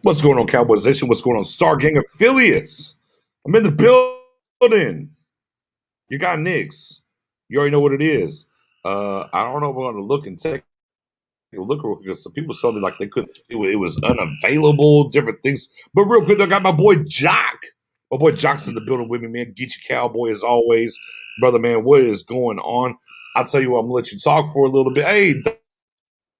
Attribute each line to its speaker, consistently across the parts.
Speaker 1: What's going on, Cowboys Nation? What's going on, Star Gang affiliates? I'm in the building. You got Knicks. You already know what it is. I don't know if I'm going to look and take a look real quick because some people told me like they could. It was unavailable, different things. But real quick, I got my boy Jock. My boy Jock's in the building with me, man. Get your Cowboy as always, brother, man. What is going on? I'll tell you what. I'm gonna let you talk for a little bit. Hey,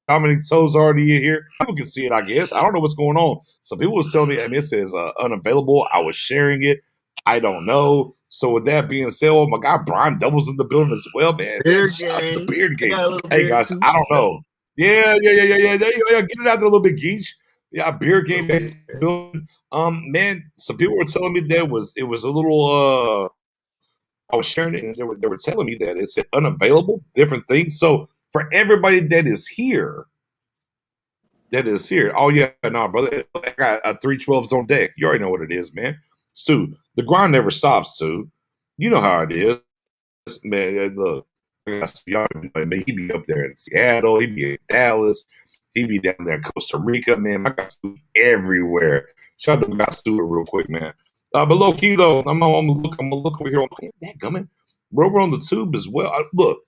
Speaker 1: Dominic Toes already in here. People can see it, I guess. I don't know what's going on. Some people was telling me, I mean, it says unavailable. I was sharing it. I don't know. So with that being said, oh my God, Brian Doubles in the building as well, man.
Speaker 2: Beard
Speaker 1: Shout out to the
Speaker 2: game.
Speaker 1: Beard
Speaker 2: I
Speaker 1: Game.
Speaker 2: got a little
Speaker 1: Hey
Speaker 2: beard
Speaker 1: guys,
Speaker 2: too.
Speaker 1: I don't know. Yeah. There you go. Yeah, get it out there a little bit, Geach. Yeah, Beard Game. Man, some people were telling me that it was a little. I was sharing it, and they were telling me that it's unavailable, different things. So for everybody that is here. Oh yeah, no, brother. I got a 312s on deck. You already know what it is, man. Stu, the grind never stops, Stu. You know how it is, man. Look, man, he be up there in Seattle, he be in Dallas, he be down there in Costa Rica, man. I got Stu everywhere. Shout out to my guy Stu real quick, man. But low key though, I'm gonna look over here. That coming. We're over on the tube as well. Look,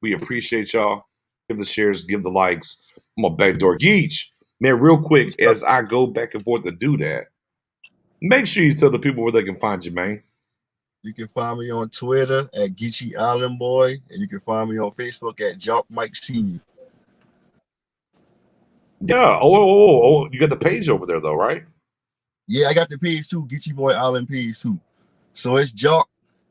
Speaker 1: we appreciate y'all. Give the shares, give the likes. I'm a backdoor Geach. Man, real quick, as I go back and forth to do that, make sure you tell the people where they can find you, man.
Speaker 2: You can find me on Twitter at Geechee Island Boy, and you can find me on Facebook at Jock Mike Senior.
Speaker 1: Yeah. Oh, you got the page over there though, right?
Speaker 2: Yeah, I got the page too, Geechee Boy Island page too. So it's Jock.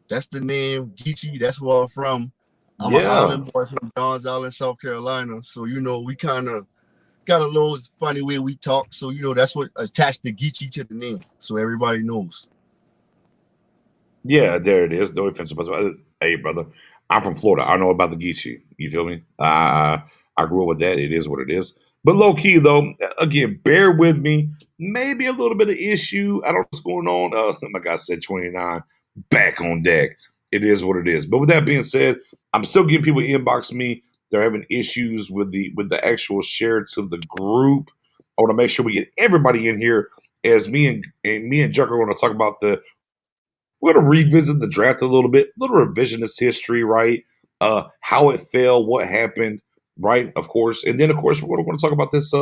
Speaker 2: That's the name. Geechee, that's where I'm from. I'm an island boy from Johns Island, South Carolina. So, we kind of got a little funny way we talk. So, that's what attached the Geechee to the name. So everybody knows.
Speaker 1: Yeah, there it is. No offense, but hey, brother, I'm from Florida. I know about the Geechee. You feel me? I grew up with that. It is what it is. But low key though, again, bear with me. Maybe a little bit of issue. I don't know what's going on. My guy said 29 back on deck. It is what it is. But with that being said, I'm still getting people inbox me. They're having issues with the actual share to the group. I want to make sure we get everybody in here as me and Jucker are going to talk about we're going to revisit the draft a little bit, a little revisionist history, right? How it fell, what happened, right? Of course, and then of course we're going to talk about this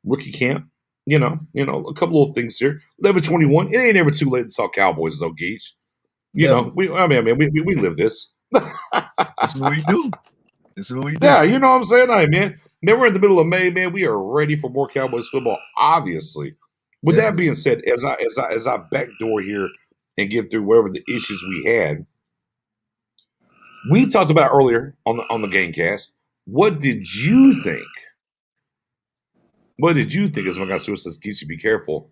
Speaker 1: rookie camp. A couple of things here. 11-21. It ain't ever too late to talk Cowboys though, Gage. We live this.
Speaker 2: That's what we do. That's what we do.
Speaker 1: Yeah, you know what I'm saying? Hey, man, we're in the middle of May, man. We are ready for more Cowboys football, obviously. With that being said, as I backdoor here and get through whatever the issues we had, we talked about earlier on the Gamecast. What did you think? What did you think? As my guy Stewart says, "Keisha, be careful."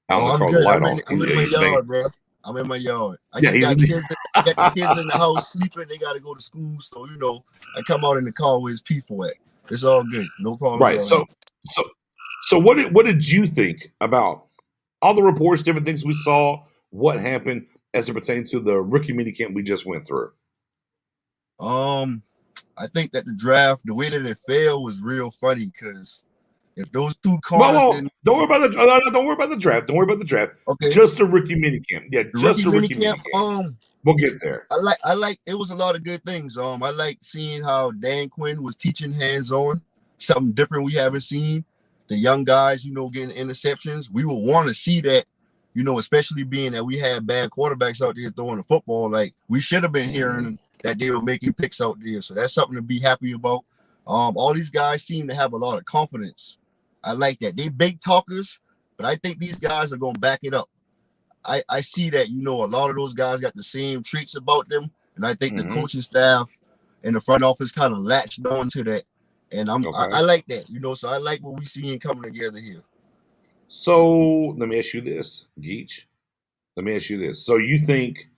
Speaker 2: I'm
Speaker 1: the
Speaker 2: good.
Speaker 1: light
Speaker 2: I'm
Speaker 1: on.
Speaker 2: in my yard, bro. I'm in my yard. I
Speaker 1: Yeah,
Speaker 2: just got the kids in the house sleeping. They got to go to school, so I come out in the car with his P4 at. It's all good, no problem.
Speaker 1: Right. So what did you think about all the reports, different things we saw? What happened as it pertains to the rookie minicamp we just went through?
Speaker 2: I think that the draft, the way that it failed, was real funny because if those two corners didn't,
Speaker 1: don't worry about the draft. Don't worry about the draft.
Speaker 2: Okay.
Speaker 1: Just the rookie minicamp. Yeah, just the rookie
Speaker 2: minicamp.
Speaker 1: We'll get there.
Speaker 2: I like. It was a lot of good things. I like seeing how Dan Quinn was teaching hands-on, something different we haven't seen. The young guys, getting interceptions. We will want to see that, especially being that we had bad quarterbacks out there throwing the football. Like we should have been hearing that they were making picks out there. So that's something to be happy about. All these guys seem to have a lot of confidence. I like that. They big talkers, but I think these guys are going to back it up. I see that, a lot of those guys got the same traits about them. And I think the coaching staff and the front office kind of latched on to that. And I like that, so I like what we seeing coming together here.
Speaker 1: So let me ask you this, Geach. Let me ask you this. So you think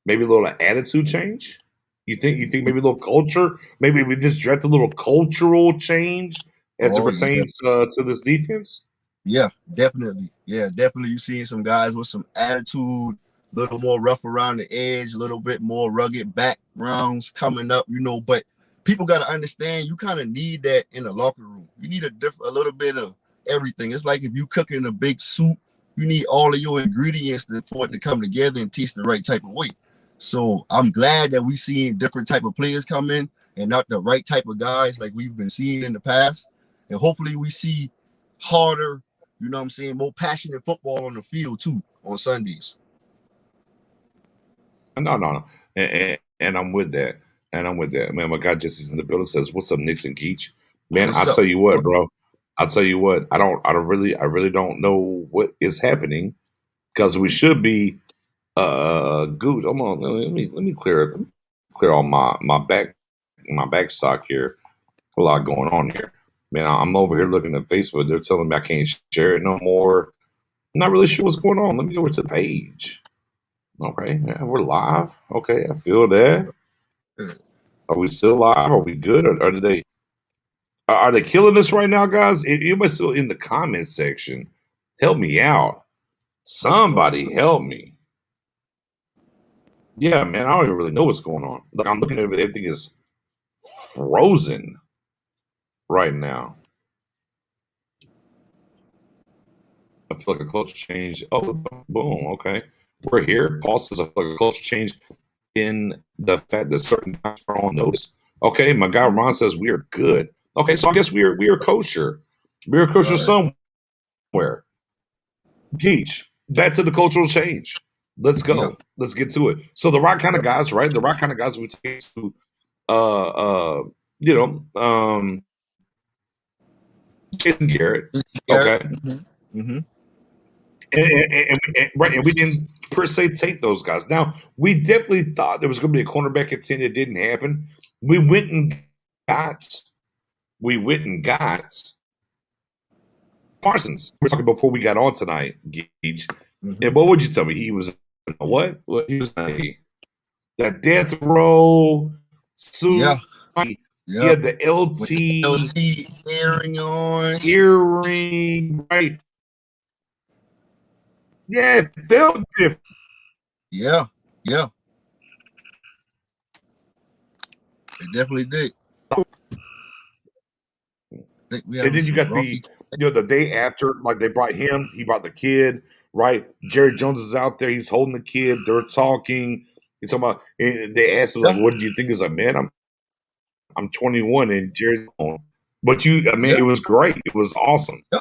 Speaker 1: maybe a little attitude change? You think maybe a little culture? Maybe we just draft a little cultural change as it pertains to this defense?
Speaker 2: Yeah, definitely. Yeah, definitely. You seeing some guys with some attitude, a little more rough around the edge, a little bit more rugged backgrounds coming up, but people got to understand you kind of need that in the locker room. You need a little bit of everything. It's like if you cooking a big soup, you need all of your ingredients for it to come together and taste the right type of way. So I'm glad that we seeing different type of players come in and not the right type of guys like we've been seeing in the past. And hopefully we see harder, you know what I'm saying, more passionate football on the field too on Sundays.
Speaker 1: No. And I'm with that. And I'm with that. Man, my guy Jesse's in the building says, "What's up, Nixon Keach?" Man,
Speaker 2: What's
Speaker 1: I'll
Speaker 2: up,
Speaker 1: tell you what,
Speaker 2: boy?
Speaker 1: bro. I'll tell you what. I really don't know what is happening because we should be good. Hold on, let me clear all my back stock here. A lot going on here. Man, I'm over here looking at Facebook. They're telling me I can't share it no more. I'm not really sure what's going on. Let me go over to the page. Okay, yeah, we're live. Okay, I feel that. Are we still live? Are we good? Or are they killing us right now, guys? Anybody still in the comment section? Help me out.
Speaker 2: What's going
Speaker 1: Somebody help me. Yeah, man, I don't even really know what's going on. Look, I'm looking at everything is frozen right now. I feel like a culture change. Oh, boom. Okay, we're here. Paul says I feel like a culture change in the fact that certain guys are on notice. Okay, my guy Ron says we are good. Okay, so I guess we are kosher. We're kosher
Speaker 2: on?
Speaker 1: somewhere. Teach. That's the cultural change. Let's go.
Speaker 2: Yeah.
Speaker 1: Let's get to it. So the right kind of guys, right? The right kind of guys we take to uh uh you know, Jason Garrett.
Speaker 2: Garrett.
Speaker 1: Okay.
Speaker 2: Mm-hmm.
Speaker 1: And we didn't per se take those guys. Now we definitely thought there was going to be a cornerback at 10. It didn't happen. We went and got Parsons. We were talking before we got on tonight, Geach.
Speaker 2: Mm-hmm.
Speaker 1: And what would you tell me? He was a what? Well, he was that death row suit.
Speaker 2: Yeah.
Speaker 1: He
Speaker 2: Yeah.
Speaker 1: had the
Speaker 2: With the
Speaker 1: LT
Speaker 2: LT earring on.
Speaker 1: earring, right? Yeah, it felt different.
Speaker 2: Yeah. Yeah. It definitely did. I think we
Speaker 1: And
Speaker 2: having
Speaker 1: then you
Speaker 2: some
Speaker 1: got
Speaker 2: rocky.
Speaker 1: the day after, like they brought him, he brought the kid, right? Jerry Jones is out there, he's holding the kid, they're talking. He's talking about, and they asked him, like,
Speaker 2: Yeah.
Speaker 1: what did you think? He's like, man, I'm 21 and Jerry's on. But I mean,
Speaker 2: Yeah.
Speaker 1: it was great. It was awesome.
Speaker 2: Yeah.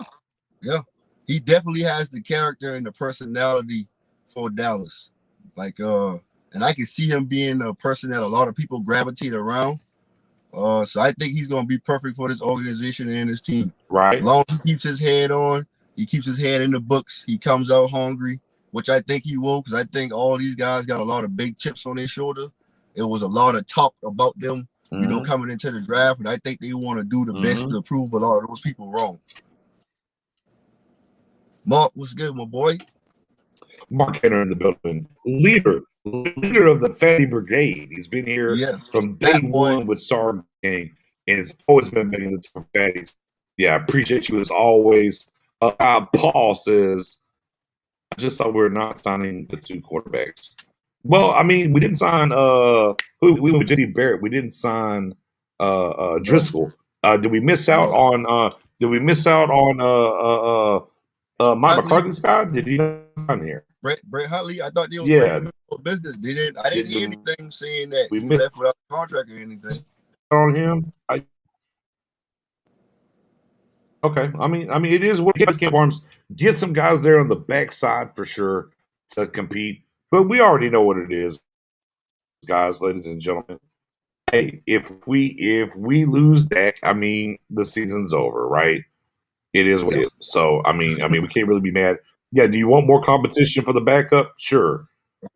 Speaker 2: Yeah. He definitely has the character and the personality for Dallas. Like and I can see him being a person that a lot of people gravitate around. So I think he's gonna be perfect for this organization and his team. As
Speaker 1: Right.
Speaker 2: long as he keeps his head on, he keeps his head in the books, he comes out hungry, which I think he will, because I think all these guys got a lot of big chips on their shoulder. It was a lot of talk about them,
Speaker 1: Mm-hmm.
Speaker 2: coming into the draft, and I think they want to do the best to prove a lot of those people wrong. Mark, what's good, my boy?
Speaker 1: Mark Henry in the building. Leader of the Fatty Brigade. He's been here from day one with Star Gang, and it's always been making the tough fatties. Yeah, I appreciate you as always. Paul says, I just thought we were not signing the two quarterbacks. Well, I mean, we didn't sign we with JD Barrett. We didn't sign Driscoll. Did we miss out on Mike McCarthy's guy? Did he not sign here?
Speaker 2: Brett Huntley, I thought they was bringing him for business. They didn't. I didn't hear anything saying that he left without a contract or anything.
Speaker 1: On him, okay. I mean, it is what Camp Arms get some guys there on the backside for sure to compete, but we already know what it is, guys, ladies and gentlemen. Hey, if we lose Dak, I mean, the season's over, right? It is what it is. So, I mean, we can't really be mad. Yeah, do you want more competition for the backup? Sure.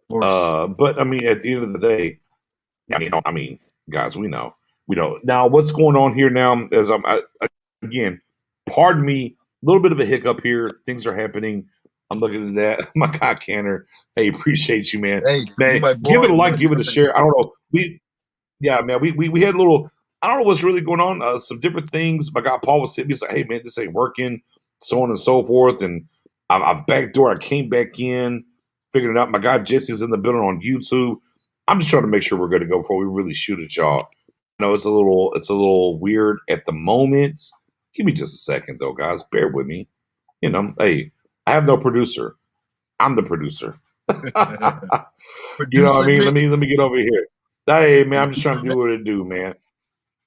Speaker 1: But I mean, at the end of the day, I mean, guys, we know. Now, what's going on here now? As again, pardon me, a little bit of a hiccup here. Things are happening. I'm looking at that. My guy Canner, hey, appreciate you, man.
Speaker 2: Hey,
Speaker 1: man, give it a like, give it a share. I don't know. Man, we had a little. I don't know what's really going on. Some different things. My guy Paul was sitting me like, hey man, this ain't working, so on and so forth. And I've backdoor. I came back in, figured it out. My guy Jesse's in the building on YouTube. I'm just trying to make sure we're good to go before we really shoot at y'all. I know it's a little weird at the moment. Give me just a second, though, guys. Bear with me. Hey, I have no producer. I'm the producer. You know what I
Speaker 2: Producer
Speaker 1: mean?
Speaker 2: Nick.
Speaker 1: Let me get over here. Hey, man, I'm just trying
Speaker 2: Producer
Speaker 1: to do
Speaker 2: Nick.
Speaker 1: what it do, man.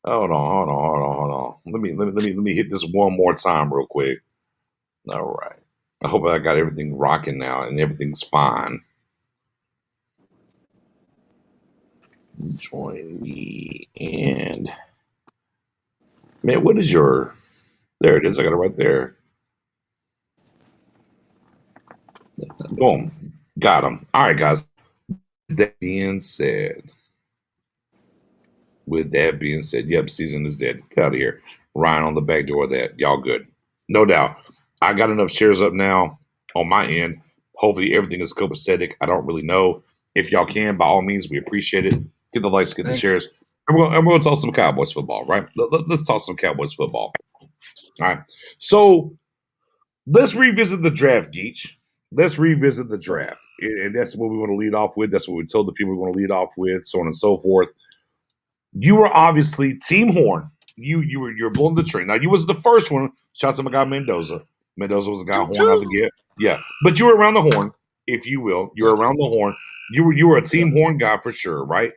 Speaker 1: Hold on. Let me hit this one more time real quick. All right. I hope I got everything rocking now and everything's fine. Join me and man, what is your? There it is. I got it right there. Boom. Got him. All right, guys. That being said, yep, season is dead. Get out of here. Ryan on the back door of that. Y'all good. No doubt. I got enough shares up now on my end. Hopefully everything is copacetic. I don't really know. If y'all can, by all means, we appreciate it. Get the likes, get the shares. And we're going to talk some Cowboys football, right? Let's talk some Cowboys football. All right. So let's revisit the draft, Geach. Let's revisit the draft. And that's what we want to lead off with. That's what we told the people we want to lead off with, so on and so forth. You were obviously Team Horn. You're blowing the train. Now you was the first one. Shout out to my guy Mendoza. Mendoza was the guy Horn out to get. Yeah, but you were around the horn, if you will. You were around the horn. You were a Team Horn guy for sure, right?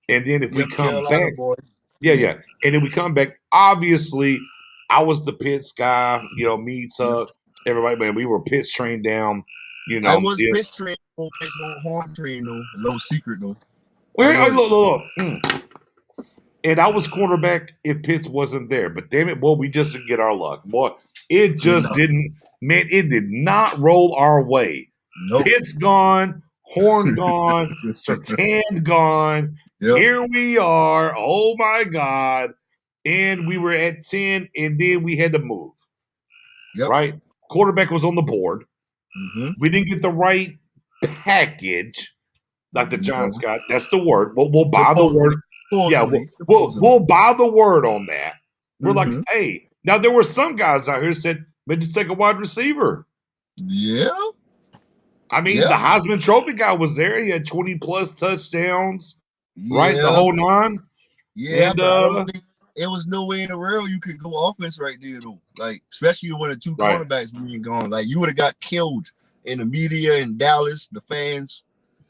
Speaker 1: And then if we come
Speaker 2: Carolina
Speaker 1: back,
Speaker 2: boy.
Speaker 1: yeah, and then we come back. Obviously, I was the Pitts guy. Me, Tuck, everybody, man. We were Pitts trained down.
Speaker 2: I was Pitts trained, Pitts on Horn train though. No secret though.
Speaker 1: Look. And I was quarterback if Pitts wasn't there. But damn it, boy, we just didn't get our luck. Boy, it just didn't, man, it did not roll our way.
Speaker 2: Nope.
Speaker 1: Pitts gone, Horn gone, Sertan gone. Yep. Here we are. Oh my God. And we were at 10, and then we had to move. Yep. Right? Quarterback was on the board. Mm-hmm. We didn't get the right package like the Giants got. That's the word. We'll buy the word. Yeah, we'll buy the word on that. We're like, hey, now there were some guys out here who said, man, just take a wide receiver. Yeah. I mean, the Heisman Trophy guy was there. He had 20 plus touchdowns, right? The whole nine.
Speaker 2: Yeah, and, but I don't think it was no way in the world you could go offense right there, though. Like, especially when the two cornerbacks being gone. Like, you would have got killed in the media in Dallas, the fans.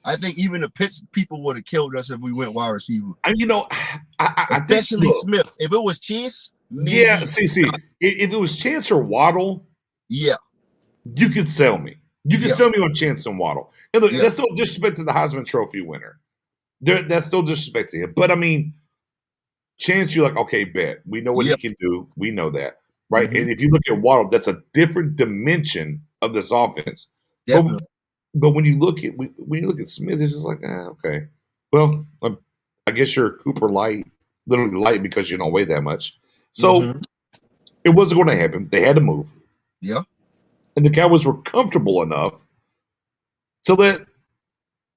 Speaker 2: I think even the Pitts people would have killed us if we went wide receiver.
Speaker 1: And
Speaker 2: especially Smith. If it was Chance, maybe.
Speaker 1: Yeah. See, if it was Chance or Waddle, you could sell me. You could sell me on Chance and Waddle. And look, that's still disrespect to the Heisman Trophy winner. That's still disrespect to him. But I mean, Chance, you're like, okay, bet we know what he can do. We know that, right? Mm-hmm. And if you look at Waddle, that's a different dimension of this offense. But when you look at Smith, it's just like, okay. Well, I guess you're Cooper light, literally light because you don't weigh that much. So it wasn't going to happen. They had to move. Yeah. And the Cowboys were comfortable enough so that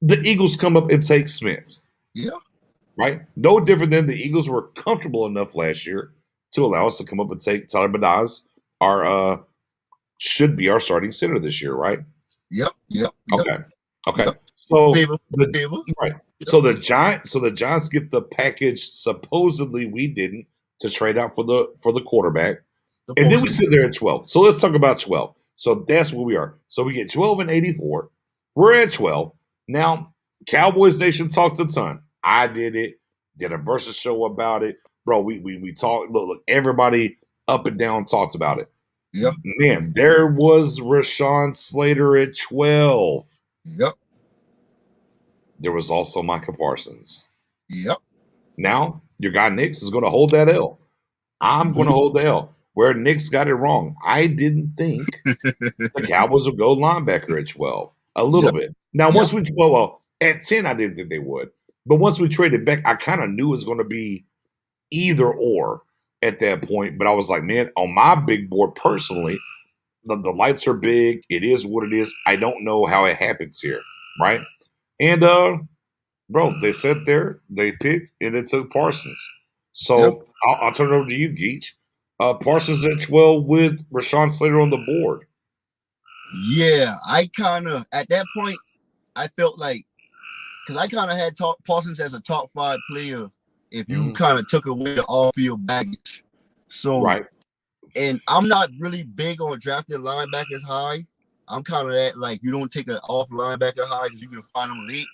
Speaker 1: the Eagles come up and take Smith. Yeah. Right? No different than the Eagles were comfortable enough last year to allow us to come up and take Tyler Badaz, should be our starting center this year, right? Yep. Okay. Yep. So right. Yep. So the Giants get the package supposedly we didn't to trade out for the quarterback. And then we sit there at 12. So let's talk about 12. So that's where we are. So we get 12 and 84. We're at 12. Now, Cowboys Nation talked a ton. I did it. Did a versus show about it. Bro, we talked. Look, everybody up and down talked about it. Yep. Man, there was Rashawn Slater at 12. Yep. There was also Micah Parsons. Yep. Now, your guy Nix is going to hold that L. I'm going to hold the L. Where Nix got it wrong. I didn't think the Cowboys would go linebacker at 12. A little bit. Now, once we at 10, I didn't think they would. But once we traded back, I kind of knew it was going to be either or at that point. But I was like, man, on my big board personally, the lights are big. It is what it is. I don't know how it happens here, right? And, bro, they sat there, they picked, and they took Parsons. So I'll turn it over to you, Geach. Parsons at 12 with Rashawn Slater on the board.
Speaker 2: Yeah, I kind of, at that point, I felt like, because I kind of had Parsons as a top 5 player if you kind of took away the off-field baggage. So And I'm not really big on drafting linebackers high. I'm kind of that like you don't take an off linebacker high because you can find them late.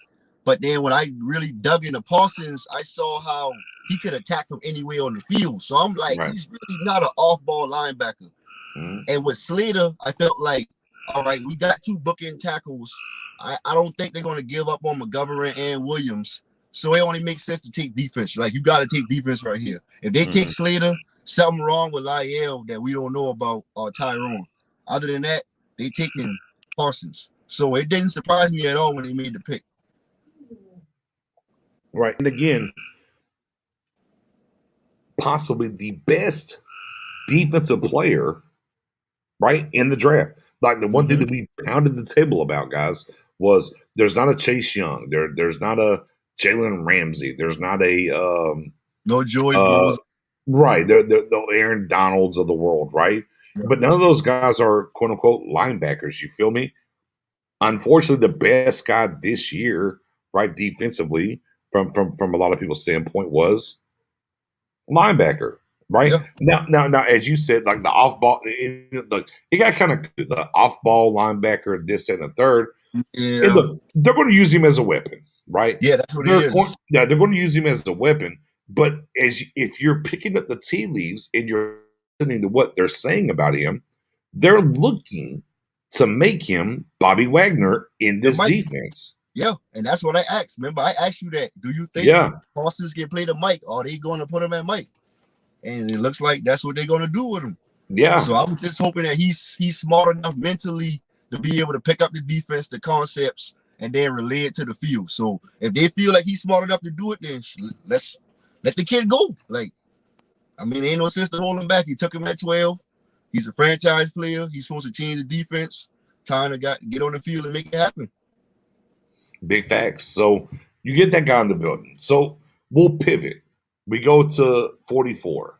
Speaker 2: But then when I really dug into Parsons, I saw how he could attack from anywhere on the field. So I'm like,
Speaker 1: Right.
Speaker 2: he's really not an off-ball linebacker.
Speaker 1: Mhm.
Speaker 2: And with Slater, I felt like, all right, we got two bookend tackles. I don't think they're going to give up on McGovern and Williams. So it only makes sense to take defense. Like, you got to take defense right here. If they take
Speaker 1: Mhm.
Speaker 2: Slater, something wrong with Lyell that we don't know about or Tyrone. Other than that, they taking Parsons. So it didn't surprise me at all when they made the pick.
Speaker 1: Right. And again, possibly the best defensive player, right, in the draft. Like the one thing
Speaker 2: Mm-hmm.
Speaker 1: that we pounded the table about, guys, was there's not a Chase Young, there's not a Jalen Ramsey, there's not a
Speaker 2: No Joey
Speaker 1: uh
Speaker 2: Bosa.
Speaker 1: right, the Aaron Donalds of the world, right?
Speaker 2: Yeah.
Speaker 1: But none of those guys are quote unquote linebackers. You feel me? Unfortunately, the best guy this year, right, defensively, from a lot of people's standpoint, was linebacker. Right
Speaker 2: Yeah.
Speaker 1: now, as you said, like the off ball, look, it got kind of the off ball linebacker, this and the third. And
Speaker 2: Yeah.
Speaker 1: look, they're going to use him as a weapon, right?
Speaker 2: Yeah, that's what it is.
Speaker 1: They're going to use him as a weapon. But if you're picking up the tea leaves and you're listening to what they're saying about him, they're looking to make him Bobby Wagner in
Speaker 2: It
Speaker 1: this
Speaker 2: might.
Speaker 1: defense.
Speaker 2: Yeah, and that's what I asked. Remember, I asked you that. Do you think
Speaker 1: Yeah,
Speaker 2: Parsons can play the mic? Or are they going to put him at Mike? And it looks like that's what they're going to do with him.
Speaker 1: yeah,
Speaker 2: So I was just hoping that he's smart enough mentally to be able to pick up the defense, the concepts, and then relay it to the field. So if they feel like he's smart enough to do it, then let's let the kid go. Like, I mean, ain't no sense to hold him back. He took him at 12. He's a franchise player. He's supposed to change the defense. Time to get on the field and make it happen.
Speaker 1: big facts. So you get that guy in the building. So we'll pivot. We go to 44.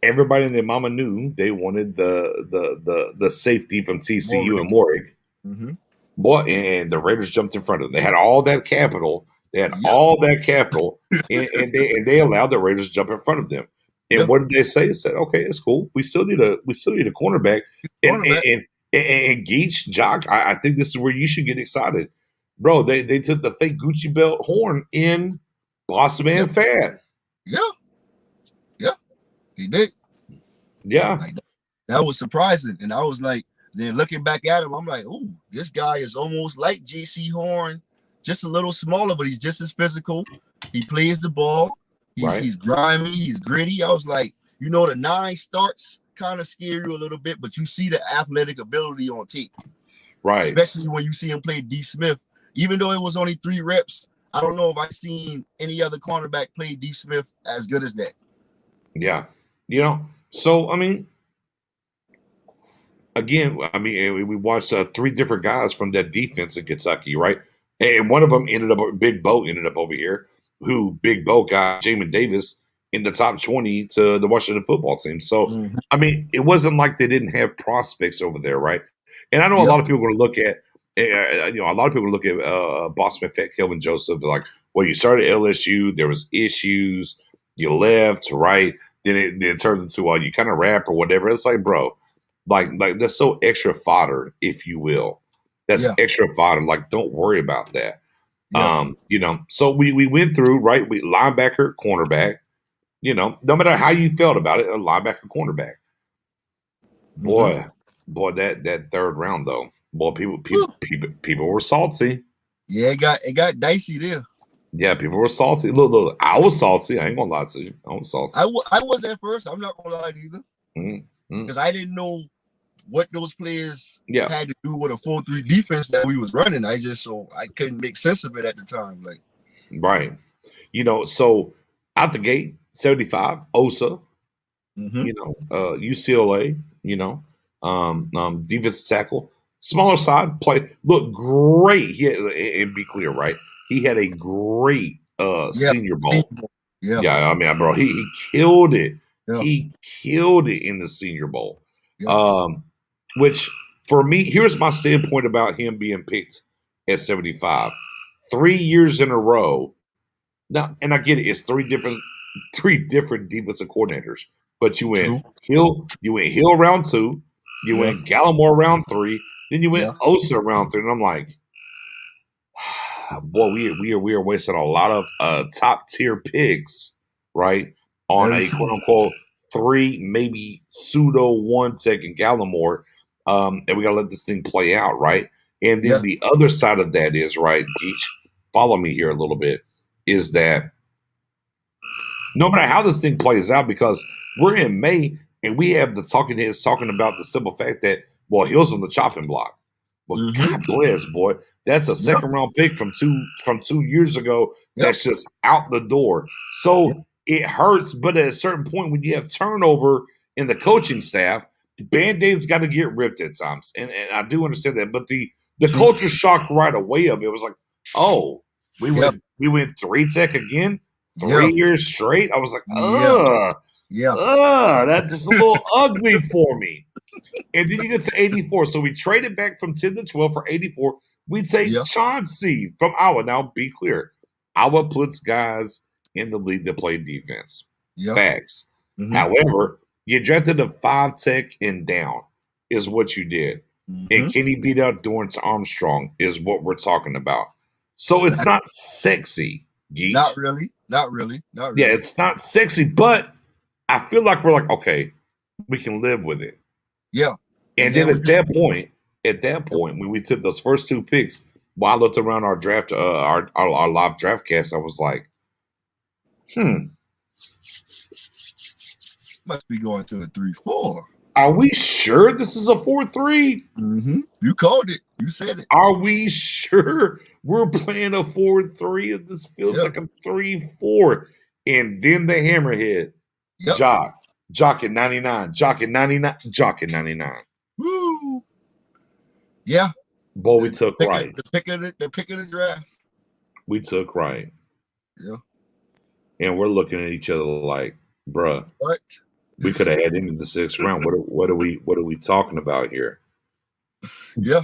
Speaker 1: Everybody and their mama knew they wanted the safety from TCU and
Speaker 2: Warwick.
Speaker 1: Warwick.
Speaker 2: Mm-hmm.
Speaker 1: Boy, and the Raiders jumped in front of them. They had all that capital. They had
Speaker 2: Yep.
Speaker 1: all that capital, and they allowed the Raiders to jump in front of them. And
Speaker 2: Yep.
Speaker 1: what did they say? They said, "Okay, it's cool. We still need a cornerback." And
Speaker 2: Cornerback.
Speaker 1: and Geach, Jock, I think this is where you should get excited, bro. They took the fake Gucci belt horn in Boss Man
Speaker 2: Yep.
Speaker 1: Fat.
Speaker 2: Yeah. Yeah. He did.
Speaker 1: Yeah,
Speaker 2: Like that was surprising. And I was like, then looking back at him, I'm like, ooh, this guy is almost like JC Horn, just a little smaller, but he's just as physical. He plays the ball.
Speaker 1: right,
Speaker 2: He's grimy, he's gritty. I was like, the 9 starts kind of scare you a little bit, but you see the athletic ability on tape,
Speaker 1: right.
Speaker 2: especially when you see him play D. Smith. Even though it was only 3 reps, I don't know if I've seen any other cornerback play D. Smith as good as that.
Speaker 1: Yeah, So I mean, again, I mean, we watched 3 different guys from that defense in Kentucky, right? And one of them Big Bo ended up over here, who Big Bo got Jamin Davis in the top 20 to the Washington football team. So,
Speaker 2: Mm-hmm.
Speaker 1: I mean, it wasn't like they didn't have prospects over there, right? And I know a
Speaker 2: Yep.
Speaker 1: lot of people are going to look at, a lot of people look at Boston Fat Kelvin Joseph like, well, you started at LSU, there was issues, you left, right? Then it turned into, you kind of rap or whatever. It's like, bro, like that's so extra fodder, if you will. That's
Speaker 2: Yeah.
Speaker 1: extra fodder. Like, don't worry about that.
Speaker 2: Yeah.
Speaker 1: So we went through, right? We linebacker, cornerback, no matter how you felt about it, a linebacker, cornerback.
Speaker 2: Mm-hmm.
Speaker 1: Boy, that third round though, boy, people were salty.
Speaker 2: Yeah, it got dicey there.
Speaker 1: Yeah, people were salty. Look, I was salty. I ain't gonna lie to you. I was salty.
Speaker 2: I was at first. I'm not gonna lie either,
Speaker 1: Mm-hmm.
Speaker 2: because I didn't know what those players
Speaker 1: Yeah,
Speaker 2: had to do with a 4-3 defense that we was running. I couldn't make sense of it at the time. Like,
Speaker 1: right. So out the gate, 75, OSA,
Speaker 2: mm-hmm.
Speaker 1: UCLA, defensive tackle, smaller side, look great. And be clear, right? He had a great
Speaker 2: Yeah,
Speaker 1: Senior Bowl.
Speaker 2: yeah,
Speaker 1: Yeah, I mean, bro, he killed it.
Speaker 2: yeah,
Speaker 1: He killed it in the Senior Bowl.
Speaker 2: yeah.
Speaker 1: Which for me, here's my standpoint about him being picked at 75. 3 years in a row. Now, and I get it, it's three different defensive coordinators. but
Speaker 2: True.
Speaker 1: You went Hill round 2, you
Speaker 2: Yeah.
Speaker 1: went Gallimore round 3, then you went
Speaker 2: Yeah.
Speaker 1: Osa round 3, and I'm like, boy, we are wasting a lot of top tier picks, right? On
Speaker 2: Very
Speaker 1: a
Speaker 2: true.
Speaker 1: quote unquote 3, maybe pseudo 1 tech and Gallimore, and we gotta let this thing play out, right? And then
Speaker 2: Yeah.
Speaker 1: the other side of that is right, Geach. Follow me here a little bit. Is that no matter how this thing plays out, because we're in May and we have the talking heads talking about the simple fact that, well, Hill's on the chopping block. Well,
Speaker 2: Mm-hmm.
Speaker 1: God bless, boy. That's a
Speaker 2: Yep.
Speaker 1: second round pick from 2 years ago
Speaker 2: Yep.
Speaker 1: that's just out the door.
Speaker 2: Yep.
Speaker 1: So it hurts, but at a certain point when you have turnover in the coaching staff, band-aids got to get ripped at times. And I do understand that. But the
Speaker 2: True.
Speaker 1: culture shock right away of it was like, oh,
Speaker 2: Yep.
Speaker 1: we went 3 tech again,
Speaker 2: Yeah.
Speaker 1: 3 years straight. I was like,
Speaker 2: Yeah. Yeah.
Speaker 1: that's just a little ugly for me. And then you get to 84. So we traded back from 10 to 12 for 84. We take
Speaker 2: Yeah.
Speaker 1: Chauncey from Iowa. Now, be clear. Iowa puts guys in the league that play defense.
Speaker 2: Yeah.
Speaker 1: Facts.
Speaker 2: Mm-hmm.
Speaker 1: However, you drafted a 5 tech and down is what you did.
Speaker 2: Mm-hmm.
Speaker 1: And Kenny beat out Dorrance Armstrong is what we're talking about. So it's not sexy, Geach.
Speaker 2: Not really. Not really. Not
Speaker 1: Yeah,
Speaker 2: really.
Speaker 1: it's not sexy, but I feel like we're like, okay, we can live with it.
Speaker 2: Yeah.
Speaker 1: And then at that point, when we took those first 2 picks, while I looked around our draft, our live draft cast, I was like,
Speaker 2: Must be going to a 3-4.
Speaker 1: are we sure this is a 4-3?
Speaker 2: Mm-hmm. You called it. You said it.
Speaker 1: Are we sure we're playing a 4-3? This feels
Speaker 2: Yep.
Speaker 1: like a 3-4. And then the hammerhead,
Speaker 2: Yep.
Speaker 1: Jock at 99, Jock at 99, Jock at 99.
Speaker 2: Woo. Yeah.
Speaker 1: Boy, we took right.
Speaker 2: The pick of the draft.
Speaker 1: We took right.
Speaker 2: Yeah.
Speaker 1: And we're looking at each other like, bruh,
Speaker 2: What?
Speaker 1: we could have had him in the 6th round. What are we talking about here?
Speaker 2: Yeah.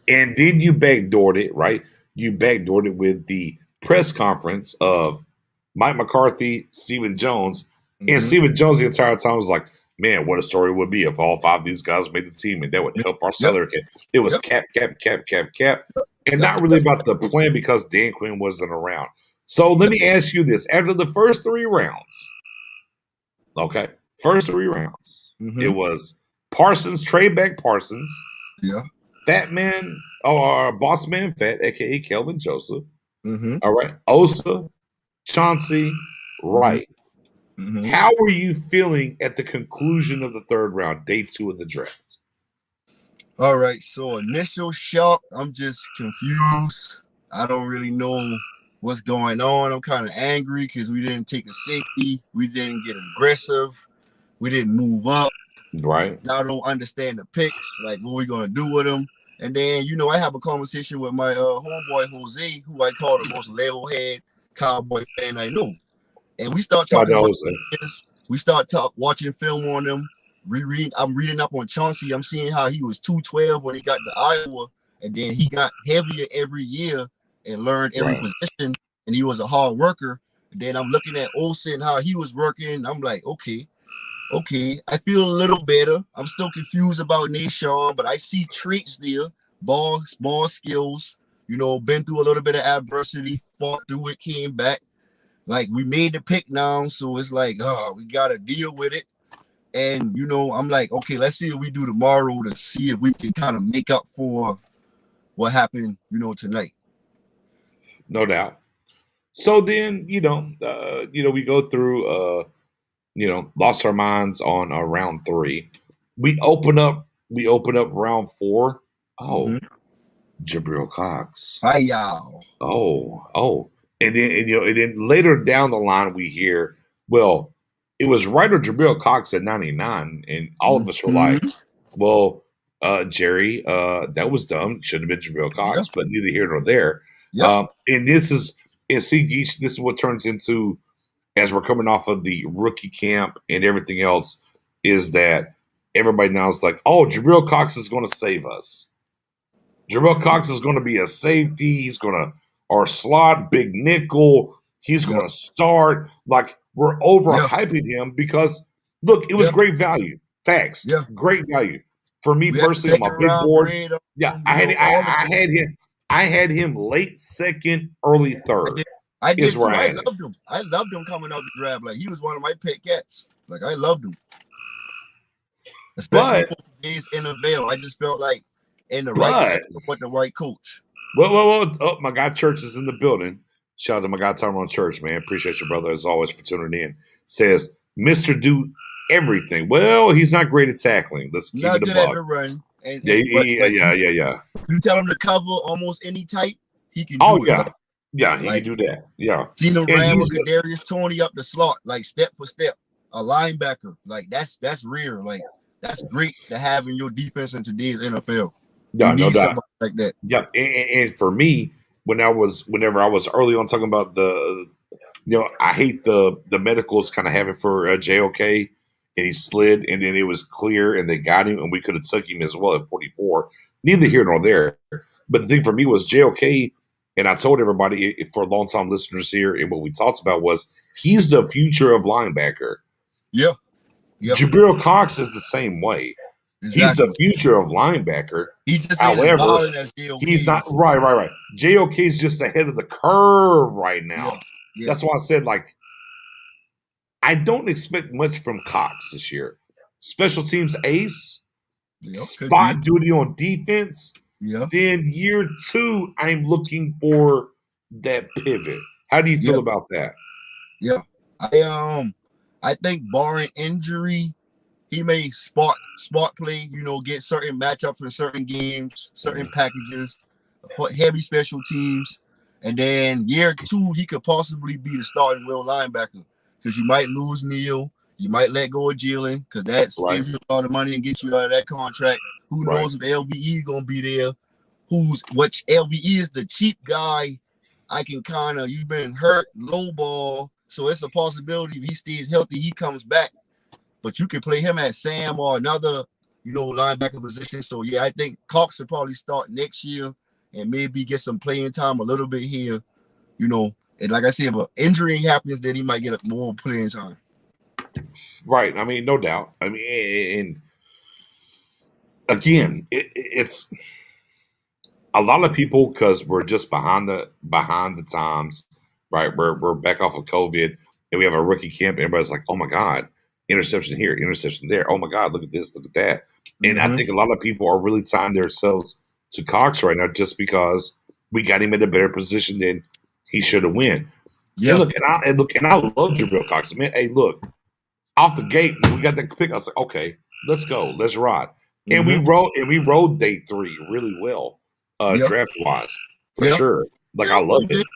Speaker 1: And then you backdoored it, right? You backdoored it with the press conference of Mike McCarthy, Stephen Jones, and Stephen Jones the entire time was like, man, what a story it would be if all 5 of these guys made the team, and that would help our salary cap. It was cap, and not really about the plan because Dan Quinn wasn't around. So let me ask you this. After the first 3 rounds, okay, it was Parsons, trade back Parsons, Fat Man, or Boss Man Fat, a.k.a. Kelvin Joseph, all right, Osa, Chauncey, Wright. How were you feeling at the conclusion of the 3rd round, day 2 of the draft?
Speaker 2: All right, so initial shock, I'm just confused. I don't really know what's going on. I'm kind of angry because we didn't take a safety. We didn't get aggressive. We didn't move up.
Speaker 1: Right.
Speaker 2: I don't understand the picks, like what we're going to do with them. And then, I have a conversation with my homeboy, Jose, who I call the most level-head Cowboy fan I know. And we start talking about this. We start watching film on them. I'm reading up on Chauncey. I'm seeing how he was 212 when he got to Iowa, and then he got heavier every year and learned every position, and he was a hard worker. And then I'm looking at Olsen and how he was working. I'm like, okay, I feel a little better. I'm still confused about Nashawn, but I see traits there, ball skills, been through a little bit of adversity, fought through it, came back. Like, we made the pick now, so it's like, we got to deal with it. And, I'm like, okay, let's see what we do tomorrow to see if we can kind of make up for what happened, tonight.
Speaker 1: No doubt. So then, we go through, lost our minds on round 3. We open up round 4. Oh, Jabril Cox.
Speaker 2: Hi, y'all.
Speaker 1: Oh. And then later down the line, we hear, well, it was Wright or Jabril Cox at 99. And all of us were like, well, Jerry, that was dumb. Shouldn't have been Jabril Cox, but neither here nor there. And Geach, this is what turns into, as we're coming off of the rookie camp and everything else, is that everybody now is like, oh, Jabril Cox is going to save us. Jabril Cox is going to be a safety. He's going to, or slot, big nickel. He's going to start. Like, we're overhyping him because Look, it was
Speaker 2: Yeah,
Speaker 1: great value. Facts.
Speaker 2: yeah.
Speaker 1: Great value. For me
Speaker 2: We had the
Speaker 1: personally, on my
Speaker 2: second
Speaker 1: big
Speaker 2: round
Speaker 1: board,
Speaker 2: grade.
Speaker 1: yeah,
Speaker 2: You know, all of them.
Speaker 1: I had him late second, early
Speaker 2: I
Speaker 1: third
Speaker 2: did. I
Speaker 1: is
Speaker 2: did
Speaker 1: where
Speaker 2: too.
Speaker 1: I
Speaker 2: I
Speaker 1: had him.
Speaker 2: loved him. I loved him coming out the draft. Like he was one of my pet cats. Like I loved him, especially
Speaker 1: But
Speaker 2: for today's NFL. I just felt like in the right
Speaker 1: but
Speaker 2: system with the right coach.
Speaker 1: oh, my guy Church is in the building. Shout out to my guy Tyrone Church, man. Appreciate you, brother, as always, for tuning in. Says, Mr. Do everything. Well, he's not great at tackling. Let's keep
Speaker 2: Not
Speaker 1: it a
Speaker 2: good at
Speaker 1: buck.
Speaker 2: the run, and,
Speaker 1: Yeah,
Speaker 2: but
Speaker 1: yeah.
Speaker 2: you tell him to cover almost any type, he can
Speaker 1: Oh
Speaker 2: do it.
Speaker 1: yeah. Yeah, he can
Speaker 2: Like
Speaker 1: do that. Yeah.
Speaker 2: seen him
Speaker 1: And
Speaker 2: ran with
Speaker 1: he's
Speaker 2: Kadarius Toney up the slot, like step for step, a linebacker. Like that's rare. Like that's great to have in your defense in today's NFL. You
Speaker 1: yeah, no
Speaker 2: need
Speaker 1: doubt.
Speaker 2: somebody like that.
Speaker 1: Yep. And for me, whenever I was early on talking about I hate the medicals kind of have it for JOK, and he slid, and then it was clear, and they got him, and we could have took him as well at 44. Neither here nor there. But the thing for me was JOK, and I told everybody for long time listeners here, and what we talked about was he's the future of linebacker.
Speaker 2: Yeah, yeah,
Speaker 1: Jabril Cox is the same way. He's the
Speaker 2: exactly.
Speaker 1: future of linebacker.
Speaker 2: He just ain't as
Speaker 1: However,
Speaker 2: violent as JOK
Speaker 1: he's not
Speaker 2: is.
Speaker 1: right. JOK is just ahead of the curve right now.
Speaker 2: Yeah, yeah,
Speaker 1: That's why I said, like, I don't expect much from Cox this year. Special teams ace,
Speaker 2: yeah. Could be.
Speaker 1: spot duty on defense.
Speaker 2: Yeah,
Speaker 1: Then year two, I'm looking for that pivot. How do you
Speaker 2: yeah,
Speaker 1: feel about that?
Speaker 2: yeah. I think barring injury, he may spot play. You know, get certain matchups in certain games, certain packages, put heavy special teams, and then year two he could possibly be the starting will linebacker because you might lose Neil, you might let go of Jalen because that
Speaker 1: Right,
Speaker 2: saves you a lot of money and gets you out of that contract. Who
Speaker 1: right,
Speaker 2: knows if LVE gonna be there? Which LVE is the cheap guy. I can kind of you've been hurt low ball, so it's a possibility if he stays healthy, he comes back. But you can play him at Sam or another, linebacker position. So yeah, I think Cox will probably start next year and maybe get some playing time a little bit here. And like I said, if an injury happens, then he might get more playing time.
Speaker 1: right. I mean, no doubt. I mean, and again, it's a lot of people because we're just behind the times, right? We're back off of COVID, and we have a rookie camp. Everybody's like, "Oh my god, interception here, interception there. Oh my god, look at this, look at that." And I
Speaker 2: Mm-hmm.
Speaker 1: think a lot of people are really tying themselves to Cox right now just because we got him in a better position than he should have win. And
Speaker 2: Yeah.
Speaker 1: I love Jabril Cox. Man, hey, look, off the gate when we got that pick, I was like, okay, let's go, let's ride. And
Speaker 2: Mm-hmm.
Speaker 1: we rode day three really well,
Speaker 2: Yeah.
Speaker 1: draft wise, for
Speaker 2: Yeah.
Speaker 1: sure. Like I
Speaker 2: Yeah.
Speaker 1: loved
Speaker 2: We
Speaker 1: it.
Speaker 2: did.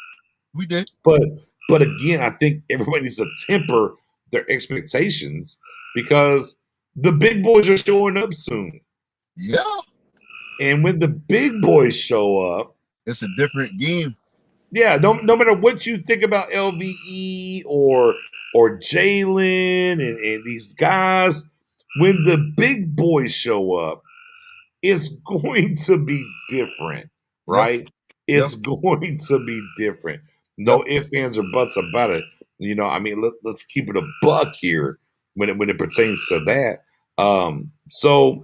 Speaker 2: We did.
Speaker 1: But again, I think everybody needs to temper their expectations because the big boys are showing up soon.
Speaker 2: Yeah.
Speaker 1: And when the big boys show up,
Speaker 2: It's a different game.
Speaker 1: yeah, no matter what you think about LVE or Jalen and these guys, when the big boys show up, it's going to be different,
Speaker 2: Yeah.
Speaker 1: right?
Speaker 2: Yeah.
Speaker 1: It's going to be different.
Speaker 2: Yeah.
Speaker 1: No ifs, ands, or buts about it. I mean, let's keep it a buck here when it pertains to that. So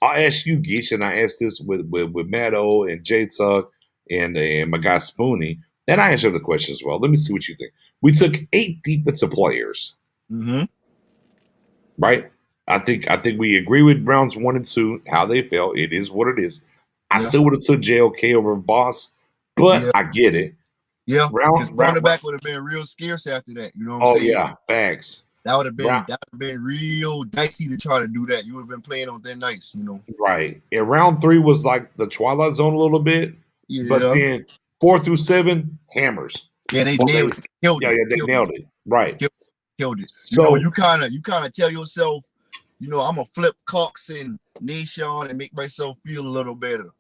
Speaker 1: I'll ask you, Geesh, and I asked this with Matto and J Tuck and my guy Spoonie, and I answered the question as well. Let me see what you think. We took 8 defensive players,
Speaker 2: Mm-hmm.
Speaker 1: right? I think we agree with rounds 1 and 2, how they felt. It is what it is. I
Speaker 2: Yeah.
Speaker 1: still would have took JOK over Boss, but
Speaker 2: Yeah.
Speaker 1: I get it.
Speaker 2: Yeah. His
Speaker 1: Round,
Speaker 2: cornerback would have been real scarce after that. You know what I'm
Speaker 1: oh
Speaker 2: saying?
Speaker 1: yeah, facts.
Speaker 2: That would have
Speaker 1: Round,
Speaker 2: been real dicey to try to do that. You would have been playing on thin ice.
Speaker 1: right. And round 3 was like the Twilight Zone a little bit, but
Speaker 2: Yeah.
Speaker 1: then 4 through 7 hammers.
Speaker 2: Yeah, they
Speaker 1: Well,
Speaker 2: nailed it. Killed
Speaker 1: yeah,
Speaker 2: it.
Speaker 1: yeah, they
Speaker 2: Killed
Speaker 1: nailed
Speaker 2: it.
Speaker 1: it. Right.
Speaker 2: Killed it.
Speaker 1: So
Speaker 2: You kind of tell yourself, I'm gonna flip Cox and Nation and make myself feel a little better.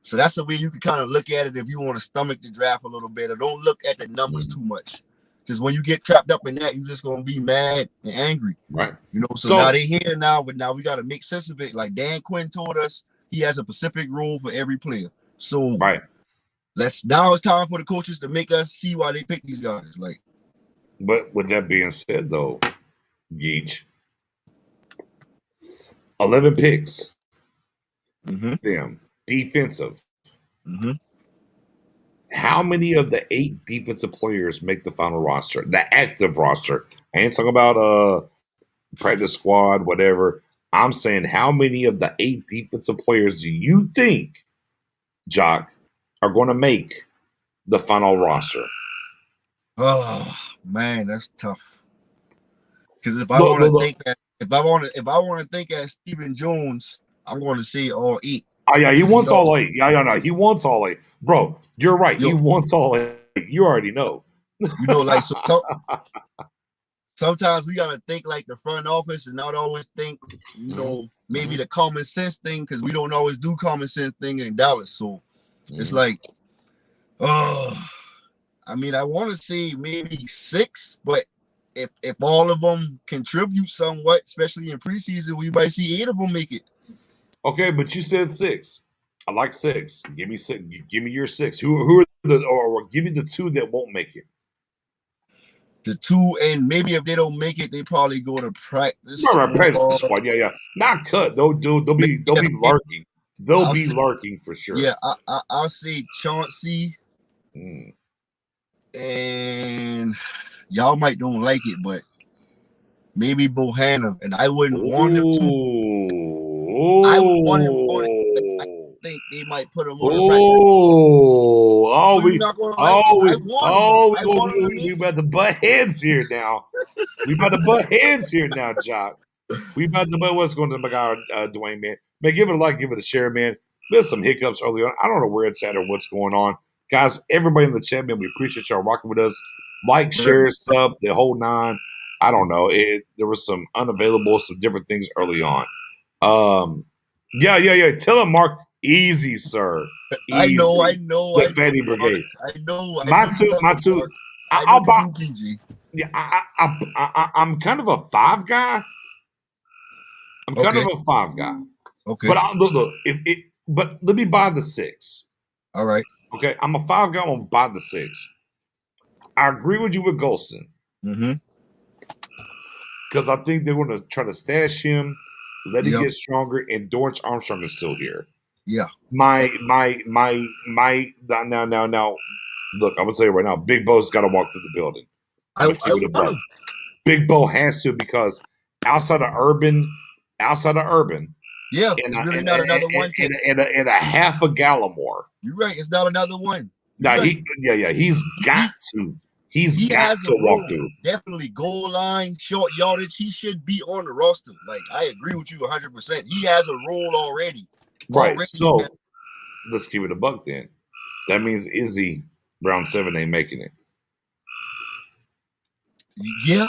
Speaker 2: So that's the way you can kind of look at it if you want to stomach the draft a little better. Don't look at the numbers too much. Because when you get trapped up in that, you're just gonna be mad and angry.
Speaker 1: right.
Speaker 2: So now they here now, but now we gotta make sense of it. Like Dan Quinn told us, he has a specific role for every player. So
Speaker 1: Right.
Speaker 2: now it's time for the coaches to make us see why they pick these guys. Like,
Speaker 1: But with that being said, though, Yeech. 11 picks.
Speaker 2: Mm-hmm.
Speaker 1: Them. Defensive.
Speaker 2: Mm-hmm.
Speaker 1: How many of the 8 defensive players make the final roster? The active roster. I ain't talking about practice squad, whatever. I'm saying how many of the 8 defensive players do you think, Jock, are going to make the final roster?
Speaker 2: Oh man, that's tough. Because if I
Speaker 1: Look,
Speaker 2: want to
Speaker 1: look, look.
Speaker 2: think that, if I want to think as Stephen Jones, I'm going to say all 8.
Speaker 1: Oh yeah, he
Speaker 2: 'Cause,
Speaker 1: wants all 8. Yeah, no, he wants all 8, bro. You're right. He
Speaker 2: yo,
Speaker 1: wants all 8. You already know.
Speaker 2: like sometimes we gotta think like the front office and not always think, maybe the common sense thing, because we don't always do common sense thing in Dallas. So it's like, oh, I mean, I want to say maybe 6, but if all of them contribute somewhat, especially in preseason, we might see 8 of them make it.
Speaker 1: Okay, but you said 6. I like 6. Give me 6. Give me your 6. Who are the or give me the 2 that won't make it?
Speaker 2: The 2, and maybe if they don't make it, they probably go to practice.
Speaker 1: Right, practice squad. Yeah. Not cut. They'll be lurking. They'll
Speaker 2: I'll
Speaker 1: be
Speaker 2: say,
Speaker 1: lurking for sure.
Speaker 2: yeah, I'll say Chauncey, and y'all might don't like it, but maybe Bohanna, and I wouldn't want him to. I would want him on it. I think they might put him on the right.
Speaker 1: Oh,
Speaker 2: You're not gonna like it. I want him though. I want him to
Speaker 1: we
Speaker 2: make
Speaker 1: about to butt heads here now. We about to butt heads here now, Jock. We about to butt what's going on, my guy Dwayne, man. Man, give it a like, give it a share, man. There's some hiccups early on. I don't know where it's at or what's going on. Guys, everybody in the chat, man, we appreciate y'all rocking with us. Like, share, sub, the whole 9. I don't know. There was some unavailable, some different things early on. Yeah. Tell him, Mark. Easy, sir. Easy.
Speaker 2: I know.
Speaker 1: The Fatty Brigade.
Speaker 2: I know.
Speaker 1: My two. I'll buy.
Speaker 2: PG.
Speaker 1: Yeah, I'm kind of a 5 guy. I'm kind of a 5 guy.
Speaker 2: Okay.
Speaker 1: But look. But let me buy the 6.
Speaker 2: All right.
Speaker 1: Okay, I'm a 5 guy. I'm gonna buy the 6. I agree with you with Golston.
Speaker 2: Mm-hmm.
Speaker 1: Because I think they're going to try to stash him, let him get stronger, and Dorrance Armstrong is still here.
Speaker 2: Yeah.
Speaker 1: Now. Look, I'm gonna say it right now. Big Bo's got to walk through the building. Big Bo has to, because outside of Urban,
Speaker 2: yeah,
Speaker 1: and
Speaker 2: it's really not another one.
Speaker 1: And a half a Gallimore.
Speaker 2: You're right. It's not another one.
Speaker 1: Now he's got to. He's got to walk through.
Speaker 2: Definitely goal line, short yardage. He should be on the roster. Like, I agree with you 100%. He has a role already.
Speaker 1: Right. So let's keep it a buck then. That means Izzy round 7 ain't making it.
Speaker 2: Yeah.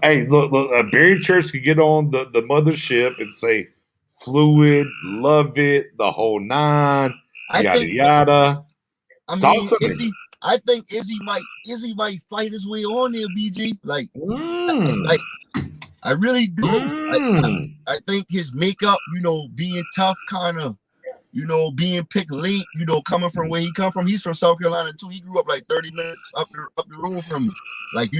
Speaker 1: Hey, look, Barry Church could get on the mothership and say fluid, love it, the whole 9, yada.
Speaker 2: I mean, I think Izzy might fight his way on there, BG. Like, I really do. I think his makeup, being tough, kind of, being picked late, coming from where he come from. He's from South Carolina too. He grew up like 30 minutes up the road from me. Like,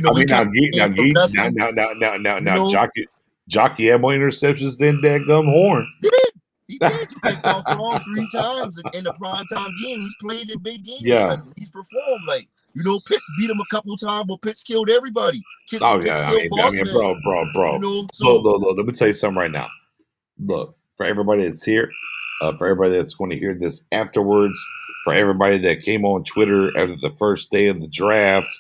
Speaker 1: Jockey had more interceptions than that gum Horn.
Speaker 2: He did. He picked off for 3 times in the primetime game. He's played in big games.
Speaker 1: Yeah.
Speaker 2: Like, he's performed. Like, Pitts beat him a couple of times, but Pitts killed everybody. Pitts
Speaker 1: bro. Look, let me tell you something right now. Look, for everybody that's here, for everybody that's going to hear this afterwards, for everybody that came on Twitter after the first day of the draft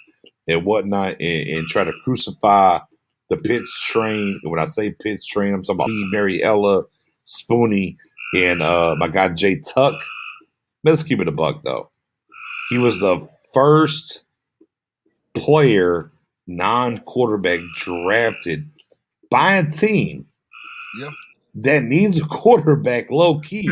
Speaker 1: and whatnot, and try to crucify the Pitts train. And when I say Pitts train, I'm talking about me, Mariella, Spoonie, and my guy Jay Tuck. Let's keep it a buck, though. He was the first player, non-quarterback, drafted by a team that needs a quarterback, low key,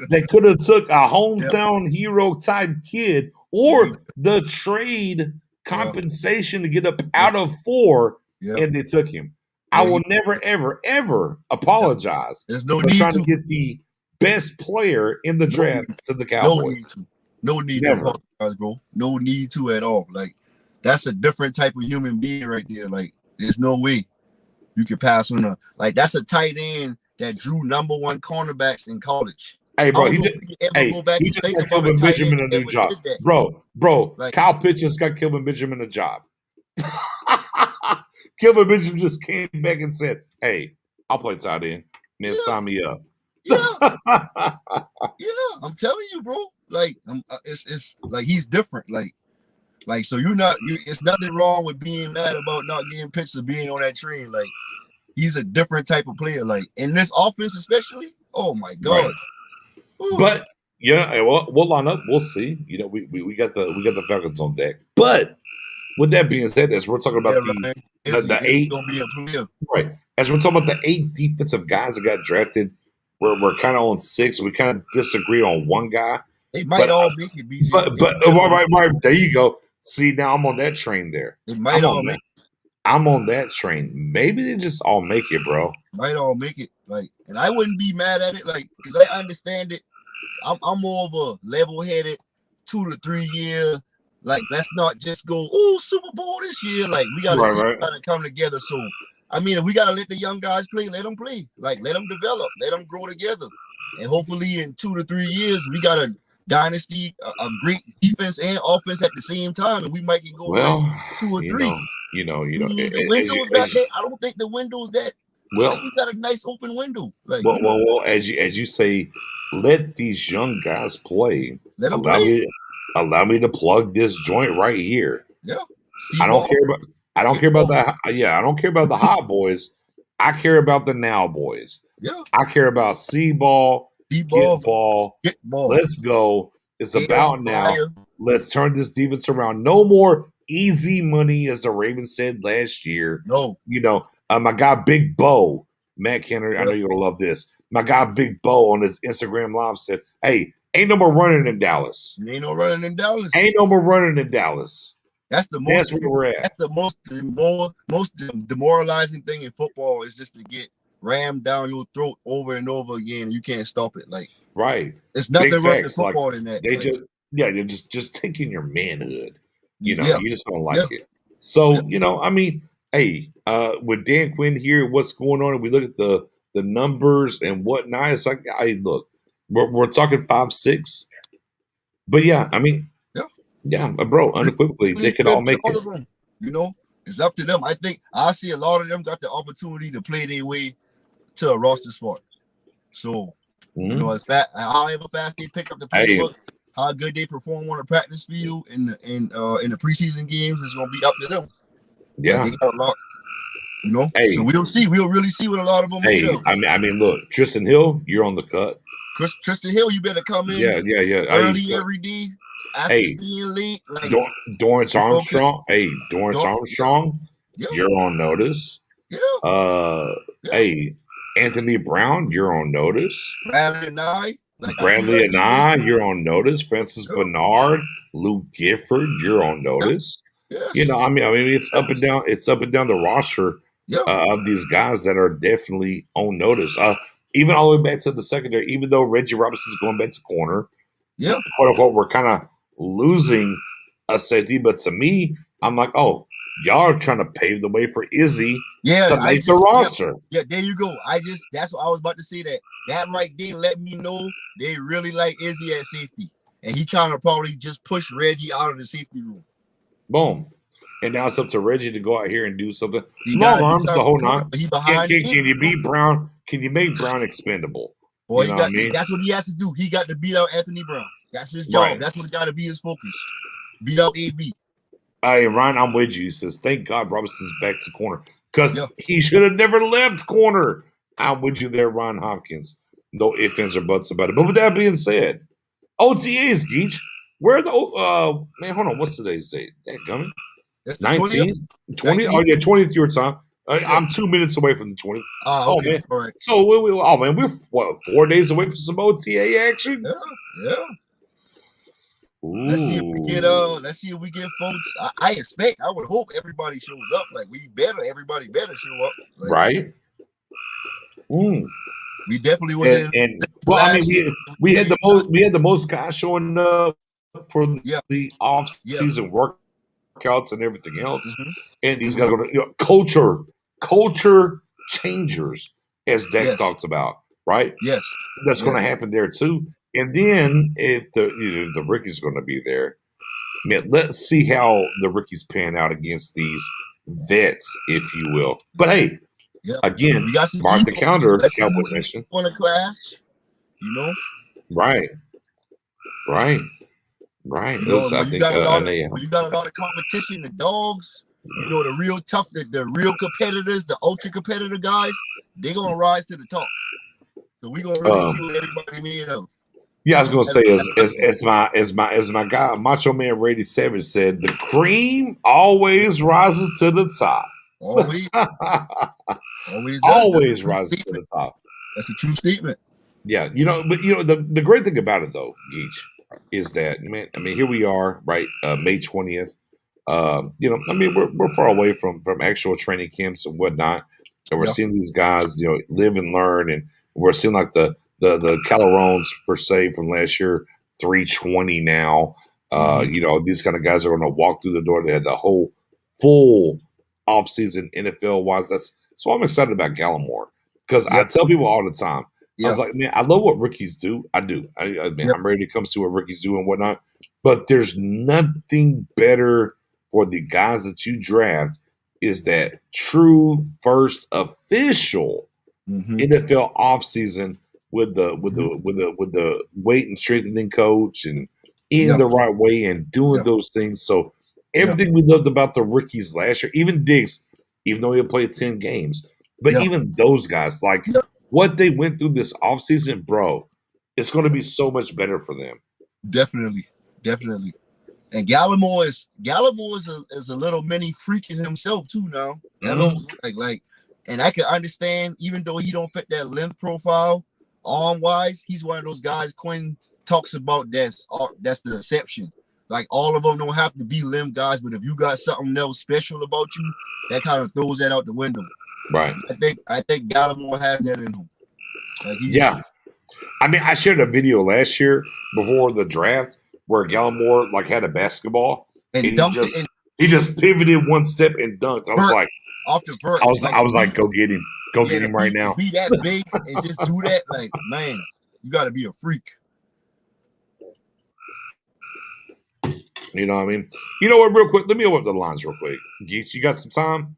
Speaker 1: that could have took a hometown hero type kid or the trade compensation to get up out of 4, and they took him. I will never, ever, ever apologize for trying to get the best player in the draft to the Cowboys.
Speaker 2: No need to apologize, bro. No need to at all. Like, that's a different type of human being right there. Like, there's no way you can pass on a like that's a tight end that drew #1 cornerbacks in college.
Speaker 1: Hey,
Speaker 2: I
Speaker 1: bro,
Speaker 2: don't know if you can ever go back
Speaker 1: he
Speaker 2: and
Speaker 1: just
Speaker 2: think
Speaker 1: got
Speaker 2: about a
Speaker 1: Kelvin
Speaker 2: tight end
Speaker 1: Benjamin a
Speaker 2: that
Speaker 1: new
Speaker 2: ever
Speaker 1: job.
Speaker 2: did that.
Speaker 1: Bro,
Speaker 2: Like,
Speaker 1: Kyle Pitts just got Kelvin Benjamin a job. Kelvin Benjamin just came back and said, "Hey, I'll play tight end. Man,
Speaker 2: yeah,
Speaker 1: sign me up."
Speaker 2: yeah, yeah. I'm telling you, bro. Like, it's like he's different. Like so you're not you. It's nothing wrong with being mad about not getting pitched or being on that train. Like, he's a different type of player. Like in this offense, especially. Oh my
Speaker 1: Right.
Speaker 2: God. Whew.
Speaker 1: But yeah, we'll line up. We'll see. You know, we got the Falcons on deck. But with that being said, as we're talking
Speaker 2: Yeah,
Speaker 1: about these
Speaker 2: Ryan. Izzy
Speaker 1: the
Speaker 2: is
Speaker 1: eight
Speaker 2: gonna be a player.
Speaker 1: right as we're talking about the 8 defensive guys that got drafted, we're kind of on 6. We kind of disagree on one guy,
Speaker 2: They might
Speaker 1: but
Speaker 2: all make it, BG. They
Speaker 1: but
Speaker 2: might all make
Speaker 1: right, there you go. See, now I'm on that train there.
Speaker 2: it. They might
Speaker 1: I'm
Speaker 2: all
Speaker 1: on
Speaker 2: make
Speaker 1: that. I'm on that train. Maybe they just all make it, bro.
Speaker 2: might all make it. Like, and I wouldn't be mad at it, like, because I understand it. I'm more of a level-headed 2 to 3 year. Like, let's not just go, oh, Super Bowl this year. Like, we gotta see
Speaker 1: Right.
Speaker 2: how to come together. So I mean, if we gotta let the young guys play, let them play. Like, let them develop, let them grow together. And hopefully in 2 to 3 years, we got a dynasty, a great defense and offense at the same time, and we might can go like
Speaker 1: Well,
Speaker 2: 2 or
Speaker 1: you
Speaker 2: 3.
Speaker 1: know, you know,
Speaker 2: The
Speaker 1: as you,
Speaker 2: window's not that. I don't think the window's that. I
Speaker 1: well,
Speaker 2: think we got a nice open window. Like,
Speaker 1: as you say, let these young guys play.
Speaker 2: let them
Speaker 1: Allow
Speaker 2: play.
Speaker 1: me, allow me to plug this joint right here.
Speaker 2: Yeah.
Speaker 1: I
Speaker 2: Steve
Speaker 1: don't
Speaker 2: Ball.
Speaker 1: care about. I don't
Speaker 2: Get
Speaker 1: care about
Speaker 2: ball.
Speaker 1: the. Yeah, I don't care about the hot boys. I care about the now boys.
Speaker 2: Yeah.
Speaker 1: I care about see ball,
Speaker 2: Steve
Speaker 1: get
Speaker 2: Ball.
Speaker 1: ball.
Speaker 2: Get ball.
Speaker 1: Let's go. It's
Speaker 2: Hair on
Speaker 1: about now.
Speaker 2: fire.
Speaker 1: Let's turn this defense around. No more easy money, as the Ravens said last year.
Speaker 2: No.
Speaker 1: You know, my guy Big Bo, Matt Kenner, I
Speaker 2: Yeah.
Speaker 1: know you're gonna love this. My guy Big Bo on his Instagram live said, "Hey, ain't no more running in Dallas.
Speaker 2: You ain't no running in Dallas.
Speaker 1: Ain't no more running in Dallas."
Speaker 2: That's the most.
Speaker 1: That's where we're at.
Speaker 2: That's the most demoralizing thing in football is just to get rammed down your throat over and over again, and you can't stop it. Like,
Speaker 1: Right.
Speaker 2: it's
Speaker 1: Big
Speaker 2: nothing worse in
Speaker 1: facts. Like
Speaker 2: football than that.
Speaker 1: they
Speaker 2: Like,
Speaker 1: they're just taking your manhood. You know,
Speaker 2: yeah,
Speaker 1: you just don't
Speaker 2: yeah,
Speaker 1: like it. So,
Speaker 2: yeah.
Speaker 1: you know, I mean, hey, with Dan Quinn here, what's going on? And we look at the numbers and whatnot. It's like, I look, we're talking 5-6. But yeah, I mean,
Speaker 2: Yeah.
Speaker 1: yeah, bro, unequivocally, they could all make
Speaker 2: All
Speaker 1: it.
Speaker 2: of them, it's up to them. I think I see a lot of them got the opportunity to play their way to a roster spot. So,
Speaker 1: Mhm.
Speaker 2: as fast however fast they pick up the
Speaker 1: Hey,
Speaker 2: playbook, how good they perform on the practice field in the preseason games is gonna be up to them. Like,
Speaker 1: yeah.
Speaker 2: they got a lot, So
Speaker 1: Hey,
Speaker 2: we'll see. We'll really see what a lot of them made
Speaker 1: hey,
Speaker 2: of.
Speaker 1: I mean, look, Tristan Hill, you're on the cut.
Speaker 2: Tristan Hill, you better come in
Speaker 1: Yeah.
Speaker 2: early every day after
Speaker 1: Hey,
Speaker 2: staying late. Like,
Speaker 1: Dorrance
Speaker 2: you focus.
Speaker 1: Armstrong. Hey, Dorrance
Speaker 2: Yeah,
Speaker 1: Armstrong,
Speaker 2: yeah,
Speaker 1: you're on notice.
Speaker 2: yeah,
Speaker 1: Uh,
Speaker 2: yeah.
Speaker 1: hey, Anthony Brown, you're on notice.
Speaker 2: Bradley and I, like, I feel
Speaker 1: Bradley
Speaker 2: like
Speaker 1: and
Speaker 2: we missed
Speaker 1: I,
Speaker 2: him.
Speaker 1: you're on notice. Francis
Speaker 2: Yeah,
Speaker 1: Bernard, Luke Gifford, you're on
Speaker 2: yeah,
Speaker 1: notice. You
Speaker 2: yes,
Speaker 1: know, I mean, it's up and
Speaker 2: yes,
Speaker 1: down. It's up and down the roster
Speaker 2: yeah,
Speaker 1: of these guys that are definitely on notice. Even all the way back to the secondary. Even though Reggie Robinson's going back to corner,
Speaker 2: yeah,
Speaker 1: quote unquote, we're kind of losing a safety. But to me, I'm like, oh, y'all are trying to pave the way for Izzy
Speaker 2: yeah.
Speaker 1: to make the roster.
Speaker 2: Yeah. There you go. That's what I was about to say. That right there let me know they really like Izzy at safety, and he kind of probably just pushed Reggie out of the safety room.
Speaker 1: Boom. And now it's up to Reggie to go out here and do something.
Speaker 2: He got
Speaker 1: Long
Speaker 2: to do
Speaker 1: arms, the
Speaker 2: something
Speaker 1: whole
Speaker 2: different,
Speaker 1: nine.
Speaker 2: but he behind the
Speaker 1: Can
Speaker 2: eight.
Speaker 1: you beat Brown? Can you make Brown expendable?
Speaker 2: Boy,
Speaker 1: You know what I mean?
Speaker 2: that's what he has to do. He got to beat out Anthony Brown. That's his job.
Speaker 1: Right.
Speaker 2: That's what got to be his focus. Beat out AB.
Speaker 1: Hey, Ryan, I'm with you. He says, thank God Robinson's back to corner because
Speaker 2: Yeah.
Speaker 1: he should have never left corner. I'm with you there, Ron Hopkins. No ifs, ands, or buts about it. But with that being said, OTAs, Geach. Where are the man? Hold on, what's today's date? That gummy.
Speaker 2: That's the
Speaker 1: 19th, 20th.
Speaker 2: 19th?
Speaker 1: Oh yeah, 20th your time.
Speaker 2: Yeah.
Speaker 1: I'm 2 minutes away from the 20th. Oh
Speaker 2: okay.
Speaker 1: man.
Speaker 2: All right.
Speaker 1: So oh man, we're what 4 days away from some OTA action.
Speaker 2: Yeah.
Speaker 1: Ooh.
Speaker 2: Let's see if we get folks. I would hope everybody shows up. Like, everybody better show up. Like,
Speaker 1: right.
Speaker 2: we definitely was in.
Speaker 1: And well, I mean, we had the most guys showing up for
Speaker 2: Yeah.
Speaker 1: the off season workouts workouts and everything else.
Speaker 2: Mhm.
Speaker 1: And these guys are going to culture changers, as Dak
Speaker 2: Yes.
Speaker 1: talks about, right?
Speaker 2: Yes.
Speaker 1: That's going to
Speaker 2: Yes.
Speaker 1: happen there too. And then if the rookies are going to be there, man, let's see how the rookies pan out against these vets, if you will. But hey,
Speaker 2: Yeah.
Speaker 1: again,
Speaker 2: We got some
Speaker 1: mark the
Speaker 2: egos.
Speaker 1: calendar,
Speaker 2: Let's see
Speaker 1: Cowboys
Speaker 2: who they
Speaker 1: Nation.
Speaker 2: want to clash. You know.
Speaker 1: Right, right, right.
Speaker 2: You know,
Speaker 1: Let's,
Speaker 2: and
Speaker 1: I
Speaker 2: when you
Speaker 1: think
Speaker 2: got a lot of
Speaker 1: yeah.
Speaker 2: competition, the dogs, you know, the real tough, the real competitors, the ultra competitor guys, they're gonna rise to the top. So we're gonna really see what everybody made of.
Speaker 1: Yeah, I was gonna
Speaker 2: As,
Speaker 1: say
Speaker 2: as football.
Speaker 1: as my guy Macho Man Brady Savage said, the cream always rises to the top.
Speaker 2: Always, always does. That's a
Speaker 1: Always
Speaker 2: true
Speaker 1: rises to
Speaker 2: statement.
Speaker 1: the top.
Speaker 2: That's a true statement.
Speaker 1: Yeah, but the great thing about it though, Geach, is that man, I mean, here we are, right? May 20th. I mean, we're far away from actual training camps and whatnot, and we're
Speaker 2: Yeah.
Speaker 1: seeing these guys, live and learn, and we're seeing like the Calorones per se from last year, 320 now.
Speaker 2: Mhm.
Speaker 1: These kind of guys are going to walk through the door. They had the whole full offseason NFL wise. That's why I'm excited about Gallimore because I
Speaker 2: Yep.
Speaker 1: tell people all the time. I
Speaker 2: Yeah.
Speaker 1: was like, man, I love what rookies do. I do. Man,
Speaker 2: Yep.
Speaker 1: I'm ready to come see what rookies do and whatnot. But there's nothing better for the guys that you draft is that true first official
Speaker 2: Mhm.
Speaker 1: NFL offseason with the with
Speaker 2: Mhm.
Speaker 1: the with the with the weight and strengthening coach and eating
Speaker 2: Yeah.
Speaker 1: the right way and doing
Speaker 2: Yeah.
Speaker 1: those things. So
Speaker 2: Yeah.
Speaker 1: everything we loved about the rookies last year, even Diggs, even though he played 10 games, but
Speaker 2: Yeah.
Speaker 1: even those guys, like
Speaker 2: Yeah.
Speaker 1: what they went through this offseason, bro, it's going to be so much better for them.
Speaker 2: Definitely. Definitely. And Gallimore is a little mini freak in himself too now. That
Speaker 1: Mhm.
Speaker 2: little and I can understand even though he don't fit that length profile arm wise, he's one of those guys Quinn talks about that's the exception. Like all of them don't have to be limb guys, but if you got something else special about you, that kind of throws that out the window.
Speaker 1: Right.
Speaker 2: I think Gallimore has that in him. Like he's
Speaker 1: Yeah. I mean, I shared a video last year before the draft where Gallimore like had a basketball
Speaker 2: and
Speaker 1: and he
Speaker 2: dunked it
Speaker 1: just
Speaker 2: and
Speaker 1: he just pivoted one step and dunked. I was
Speaker 2: vert
Speaker 1: like,
Speaker 2: off the vert.
Speaker 1: I was like, go get him, go
Speaker 2: Yeah,
Speaker 1: get him right
Speaker 2: to
Speaker 1: now.
Speaker 2: be that big and just do that, like, man, you got to be a freak.
Speaker 1: You know what I mean? You know what? Real quick, let me open up the lines real quick. Geeks, you got some time?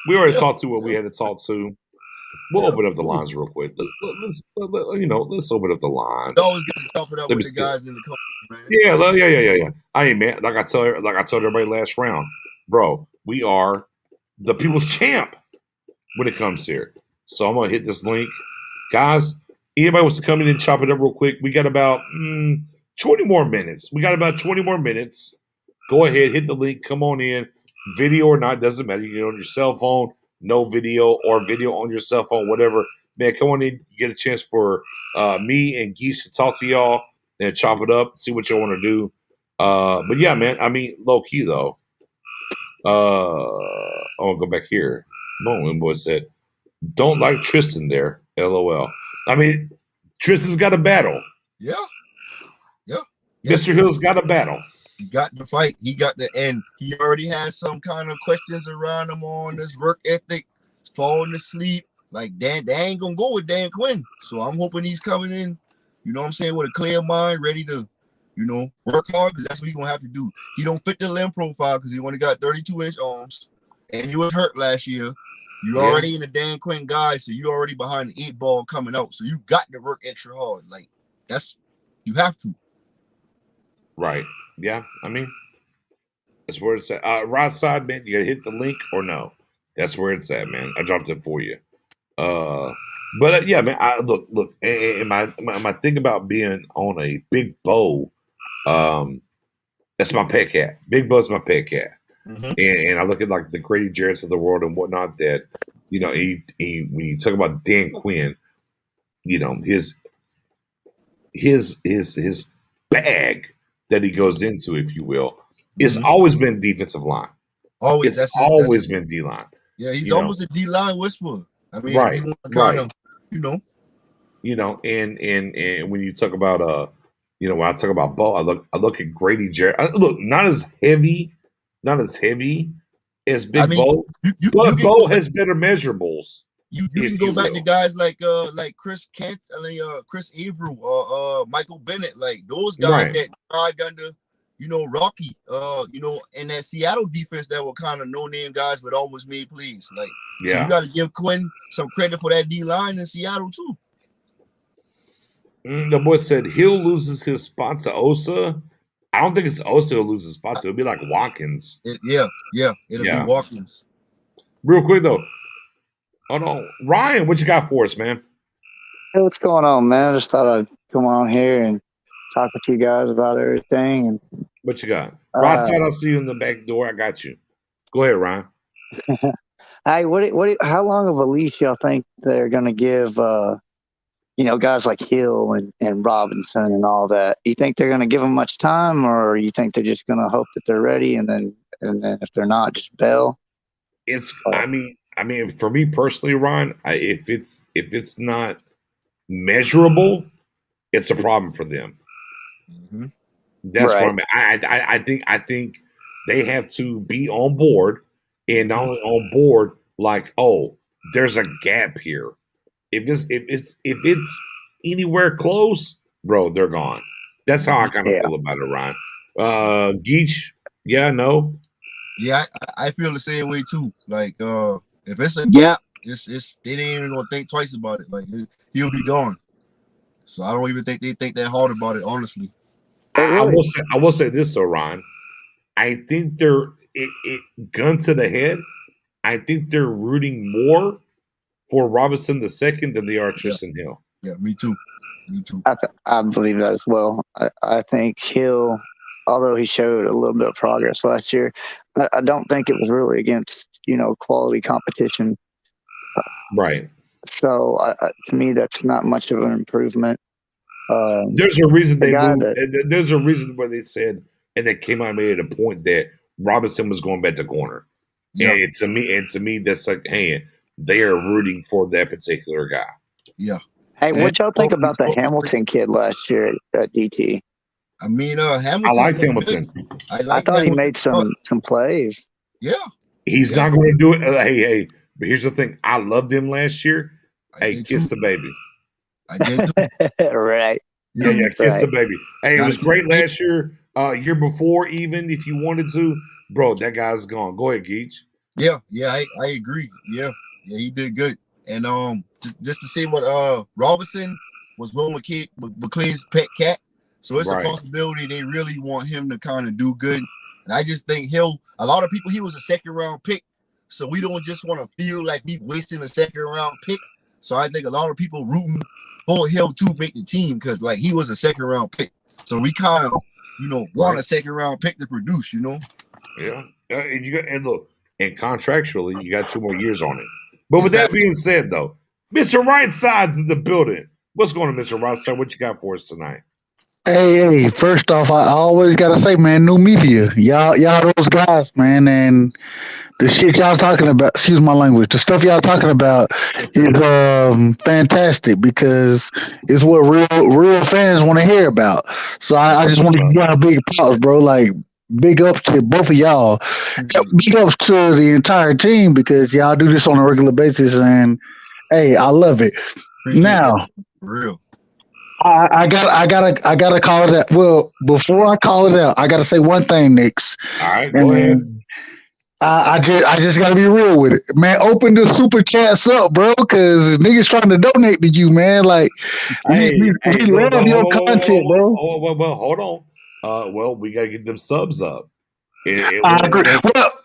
Speaker 1: We already
Speaker 2: Yeah,
Speaker 1: talked to what we
Speaker 2: yeah,
Speaker 1: had to talk to. We'll
Speaker 2: yeah.
Speaker 1: open up the
Speaker 2: Cool.
Speaker 1: lines real quick. Let's open up the
Speaker 2: You
Speaker 1: lines.
Speaker 2: always get to chop it up
Speaker 1: Let me
Speaker 2: with the
Speaker 1: see.
Speaker 2: guys in the company, man.
Speaker 1: Yeah. I ain't man. Like I told everybody last round, bro. We are the people's champ when it comes here. So I'm gonna hit this link, guys. Anybody wants to come in and chop it up real quick? We got about 20 more minutes. We got about 20 more minutes. Go ahead, hit the link. Come on in, video or not doesn't matter. You get on your cell phone, no video or video on your cell phone, whatever. Man, come on in. You get a chance for me and Geese to talk to y'all and chop it up, see what y'all want to do. But yeah, man. I mean, low key though. I want to go back here. Boom, boy said, "Don't like Tristan there." LOL. I mean, Tristan's got a battle.
Speaker 2: Yeah, yeah. Yes,
Speaker 1: Mr.
Speaker 2: he
Speaker 1: Hill's got a battle.
Speaker 2: he got the fight. He got the end. He already has some kind of questions around him on his work ethic, falling asleep. Like Dan, they ain't gonna go with Dan Quinn. So I'm hoping he's coming in, you know what I'm saying, with a clear mind, ready to, work hard because that's what he's gonna have to do. He don't fit the limb profile because he only got 32-inch arms, and he was hurt last year. You
Speaker 1: Yeah.
Speaker 2: already in the Dan Quinn guy, so you already behind the 8 ball coming out. So you got to work extra hard. Like you have to.
Speaker 1: Right. Yeah. I mean, that's where it's at. Right side, man, you gotta hit the link or no. That's where it's at, man. I dropped it for you. But yeah, man. Look. And my thing about being on a big bow, that's my pet cat. Big Bow's my pet cat.
Speaker 2: Mm-hmm.
Speaker 1: And I look at like the Grady Jarrett's of the world and whatnot. That he when you talk about Dan Quinn, his bag that he goes into, if you will, it's
Speaker 2: Mm-hmm.
Speaker 1: always been defensive line.
Speaker 2: Always
Speaker 1: It's
Speaker 2: that's it.
Speaker 1: always been D line.
Speaker 2: Yeah, he's
Speaker 1: You know,
Speaker 2: almost a D-line whisperer. I mean, if
Speaker 1: right,
Speaker 2: you want to kind
Speaker 1: right.
Speaker 2: of, you know,
Speaker 1: And when you talk about when I talk about Bo, I look at Grady Jarrett. Look, not as heavy not as heavy as
Speaker 2: I
Speaker 1: Big
Speaker 2: mean,
Speaker 1: Bo,
Speaker 2: you
Speaker 1: but
Speaker 2: can go
Speaker 1: Bo
Speaker 2: back.
Speaker 1: has better measurables,
Speaker 2: You can
Speaker 1: if
Speaker 2: go
Speaker 1: you
Speaker 2: back to
Speaker 1: will.
Speaker 2: guys like Chris Kent, I mean, Chris Averill, Michael Bennett, like those guys
Speaker 1: Right.
Speaker 2: that tried under, Rocky, in that Seattle defense that were kind of no name guys but always made plays. Like, so you
Speaker 1: Yeah.
Speaker 2: got to give Quinn some credit for that D line in Seattle too.
Speaker 1: The boy said Hill loses his spot to Osa. I don't think it's Osa who loses his spot to. It'll be like Watkins.
Speaker 2: Yeah, it'll be
Speaker 1: Yeah.
Speaker 2: Watkins.
Speaker 1: Real quick though. Hold on. Ryan, what you got for us, man?
Speaker 3: Hey, what's going on, man? I just thought I'd come on here and talk with you guys about everything.
Speaker 1: What you got? Rod
Speaker 3: And
Speaker 1: said I'll see you in the back door. I got you. Go ahead, Ryan.
Speaker 3: hey, how long of a leash y'all think they're going to give? Guys like Hill and Robinson and all that. You think they're going to give them much time, or you think they're just going to hope that they're ready, and then if they're not, just bail?
Speaker 1: It's I mean, for me personally, Ron, if it's not measurable, it's a problem for them.
Speaker 2: Mm-hmm.
Speaker 1: That's
Speaker 3: Right.
Speaker 1: what I think they have to be on board, and not only on board, like, oh, there's a gap here. If it's anywhere close, bro, they're gone. That's how I kind of
Speaker 3: Yeah.
Speaker 1: feel about it, Ryan. Geach, yeah, no,
Speaker 2: Yeah, I feel the same way too. Like, if it's a gap, it's they ain't even gonna think twice about it. Like, he'll be gone. So I don't even think they think that hard about it, honestly.
Speaker 1: I will say this though, Ryan. I think gun to the head. I think they're rooting more for Robinson the second than they are
Speaker 2: Yeah,
Speaker 1: Tristan Hill.
Speaker 2: yeah, me too. Me too.
Speaker 3: I believe that as well. I think Hill, although he showed a little bit of progress last year, I don't think it was really against quality competition.
Speaker 1: Right.
Speaker 3: So to me, that's not much of an improvement.
Speaker 1: There's a reason
Speaker 3: The
Speaker 1: they
Speaker 3: guy
Speaker 1: moved.
Speaker 3: that
Speaker 1: There's a reason where they said, and they came out and made it a point that Robinson was going back to corner.
Speaker 2: Yeah,
Speaker 1: And to me, that's like, hey, they are rooting for that particular guy.
Speaker 2: yeah.
Speaker 3: Hey,
Speaker 2: And
Speaker 3: what y'all think about the Hamilton kid last year at DT?
Speaker 2: I mean,
Speaker 1: I
Speaker 2: Hamilton.
Speaker 1: liked Hamilton.
Speaker 3: I thought he made some plays.
Speaker 2: Yeah,
Speaker 1: He's
Speaker 2: yeah.
Speaker 1: not going to do it. Hey, but here's the thing. I loved him last year.
Speaker 2: I
Speaker 1: Hey,
Speaker 2: did
Speaker 1: kiss
Speaker 2: too.
Speaker 1: the baby.
Speaker 2: I did too.
Speaker 3: Right.
Speaker 1: Yeah, kiss the
Speaker 3: Right.
Speaker 1: baby. Hey, it
Speaker 2: Gotta
Speaker 1: was
Speaker 2: keep
Speaker 1: great
Speaker 2: it.
Speaker 1: last year. Year before, even if you wanted to, bro, that guy's gone. Go ahead, Geach.
Speaker 2: Yeah, I agree. Yeah, he did good. And just to say what Robinson was Will McClay's pet cat, so it's a
Speaker 1: Right.
Speaker 2: possibility they really want him to kind of do good. And I just think a lot of people, he was a second round pick, so we don't just want to feel like we wasting a second round pick. So I think a lot of people rooting for Hill to make the team because like he was a second round pick, so we kind of want a second round pick to produce.
Speaker 1: Yeah. And look, and contractually, you got 2 more years on it. But with that being said, though, Mr. Right Side's in the building. What's going on, Mr. Right Side? What you got for us tonight?
Speaker 4: Hey, first off, I always gotta say, man, new media, y'all those guys, man, and the shit y'all talking about, excuse my language, the stuff y'all talking about is fantastic because it's what real fans want to hear about. So I just want to give y'all big props, bro. Like big ups to both of y'all. Big ups to the entire team because y'all do this on a regular basis, and hey, I love it.
Speaker 2: Appreciate
Speaker 4: Now,
Speaker 2: that. Real.
Speaker 4: I gotta call it out. Well, before I call it out, I gotta say one thing, Nix.
Speaker 1: All right, go ahead.
Speaker 4: I just gotta be real with it, man. Open the super chats up, bro, because niggas trying to donate to you, man. Like we love your content, bro.
Speaker 1: Hold on. Well, we gotta get them subs up.
Speaker 4: I agree.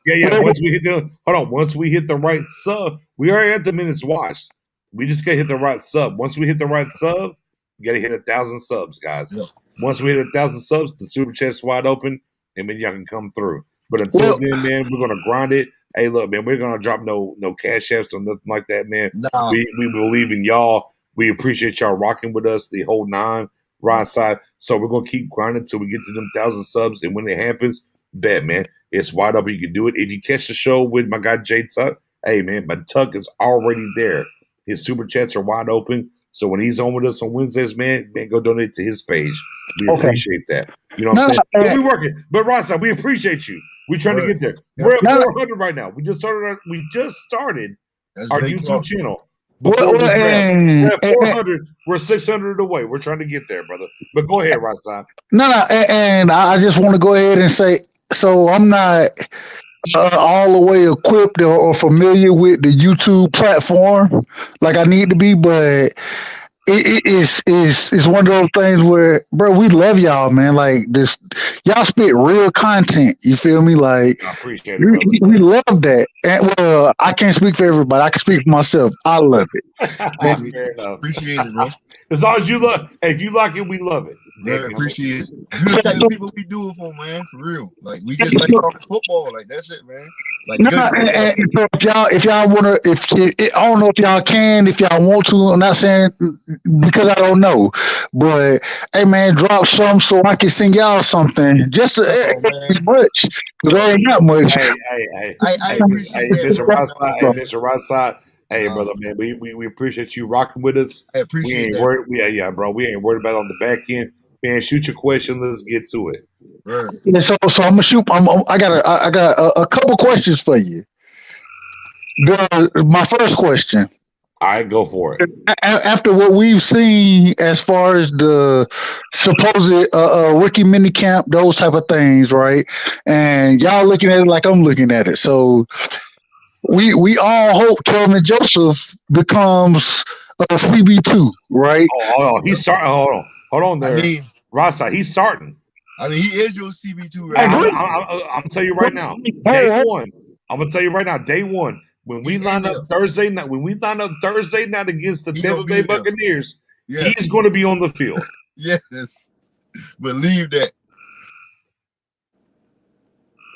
Speaker 1: Once we hit once we hit the right sub, we already at the minutes watched. We just gotta hit the right sub. Once we hit the right sub, you gotta hit 1,000 subs, guys.
Speaker 2: Yeah.
Speaker 1: Once we hit 1,000 subs, the super chat's wide open, and then y'all can come through. But until then, man, we're gonna grind it. Hey, look, man, we're gonna drop no cash apps or nothing like that, man.
Speaker 2: Nah.
Speaker 1: We believe in y'all. We appreciate y'all rocking with us the whole 9 Rod Side. So we're gonna keep grinding until we get to them 1,000 subs, and when it happens, bet, man, it's wide open. You can do it. If you catch the show with my guy Jay Tuck, hey man, my Tuck is already there. His super chats are wide open. So when he's on with us on Wednesdays, man, go donate to his page. We
Speaker 4: Okay.
Speaker 1: appreciate that. You know what I'm saying? But we working. But Ross, we appreciate you. We're trying to get there. We're at 400 right now. We just started our YouTube channel. Before we're at 400. We're 600 away. We're trying to get there, brother. But go ahead, Ross.
Speaker 4: And I just want to go ahead and say, so I'm not all the way equipped or familiar with the YouTube platform like I need to be, but it's one of those things where, bro, we love y'all, man. Like this, y'all spit real content. You feel me? Like
Speaker 1: I appreciate it, brother.
Speaker 4: We love that. And well, I can't speak for everybody. I can speak for myself. I love it.
Speaker 1: Fair enough.
Speaker 2: Appreciate it, bro.
Speaker 1: As long as you love, hey, if you like it, we love it.
Speaker 2: Man, appreciate it. You the type of people we do it for, man. For real. Like we just like talking football. Like that's it, man. Like
Speaker 4: so if y'all wanna, if I don't know if y'all can, if y'all want to. I'm not saying because I don't know, but hey, man, drop some so I can sing y'all something. Just as much because there ain't that much.
Speaker 1: Hey, Mr. Rothside. Hey, brother, man, we appreciate you rocking with us.
Speaker 2: I appreciate
Speaker 1: we ain't worried, bro. We ain't worried about it on the back end. Man, shoot your question. Let's get to it.
Speaker 2: Right.
Speaker 4: Yeah, so I'm gonna shoot. I got a couple questions for you. My first question.
Speaker 1: All right, go for it.
Speaker 4: After what we've seen as far as the supposed rookie minicamp, those type of things, right? And y'all looking at it like I'm looking at it. So we all hope Kelvin Joseph becomes a CB2, right?
Speaker 1: Oh, he's starting. Hold on there. Rothside, he's starting.
Speaker 2: I mean, he is your CB2 right
Speaker 1: now. I'm gonna tell you right now. Day one. I'm gonna tell you right now. Day one. When we line up Thursday night against the Tampa Bay Buccaneers, he's going to be on the field.
Speaker 2: Yes, believe that.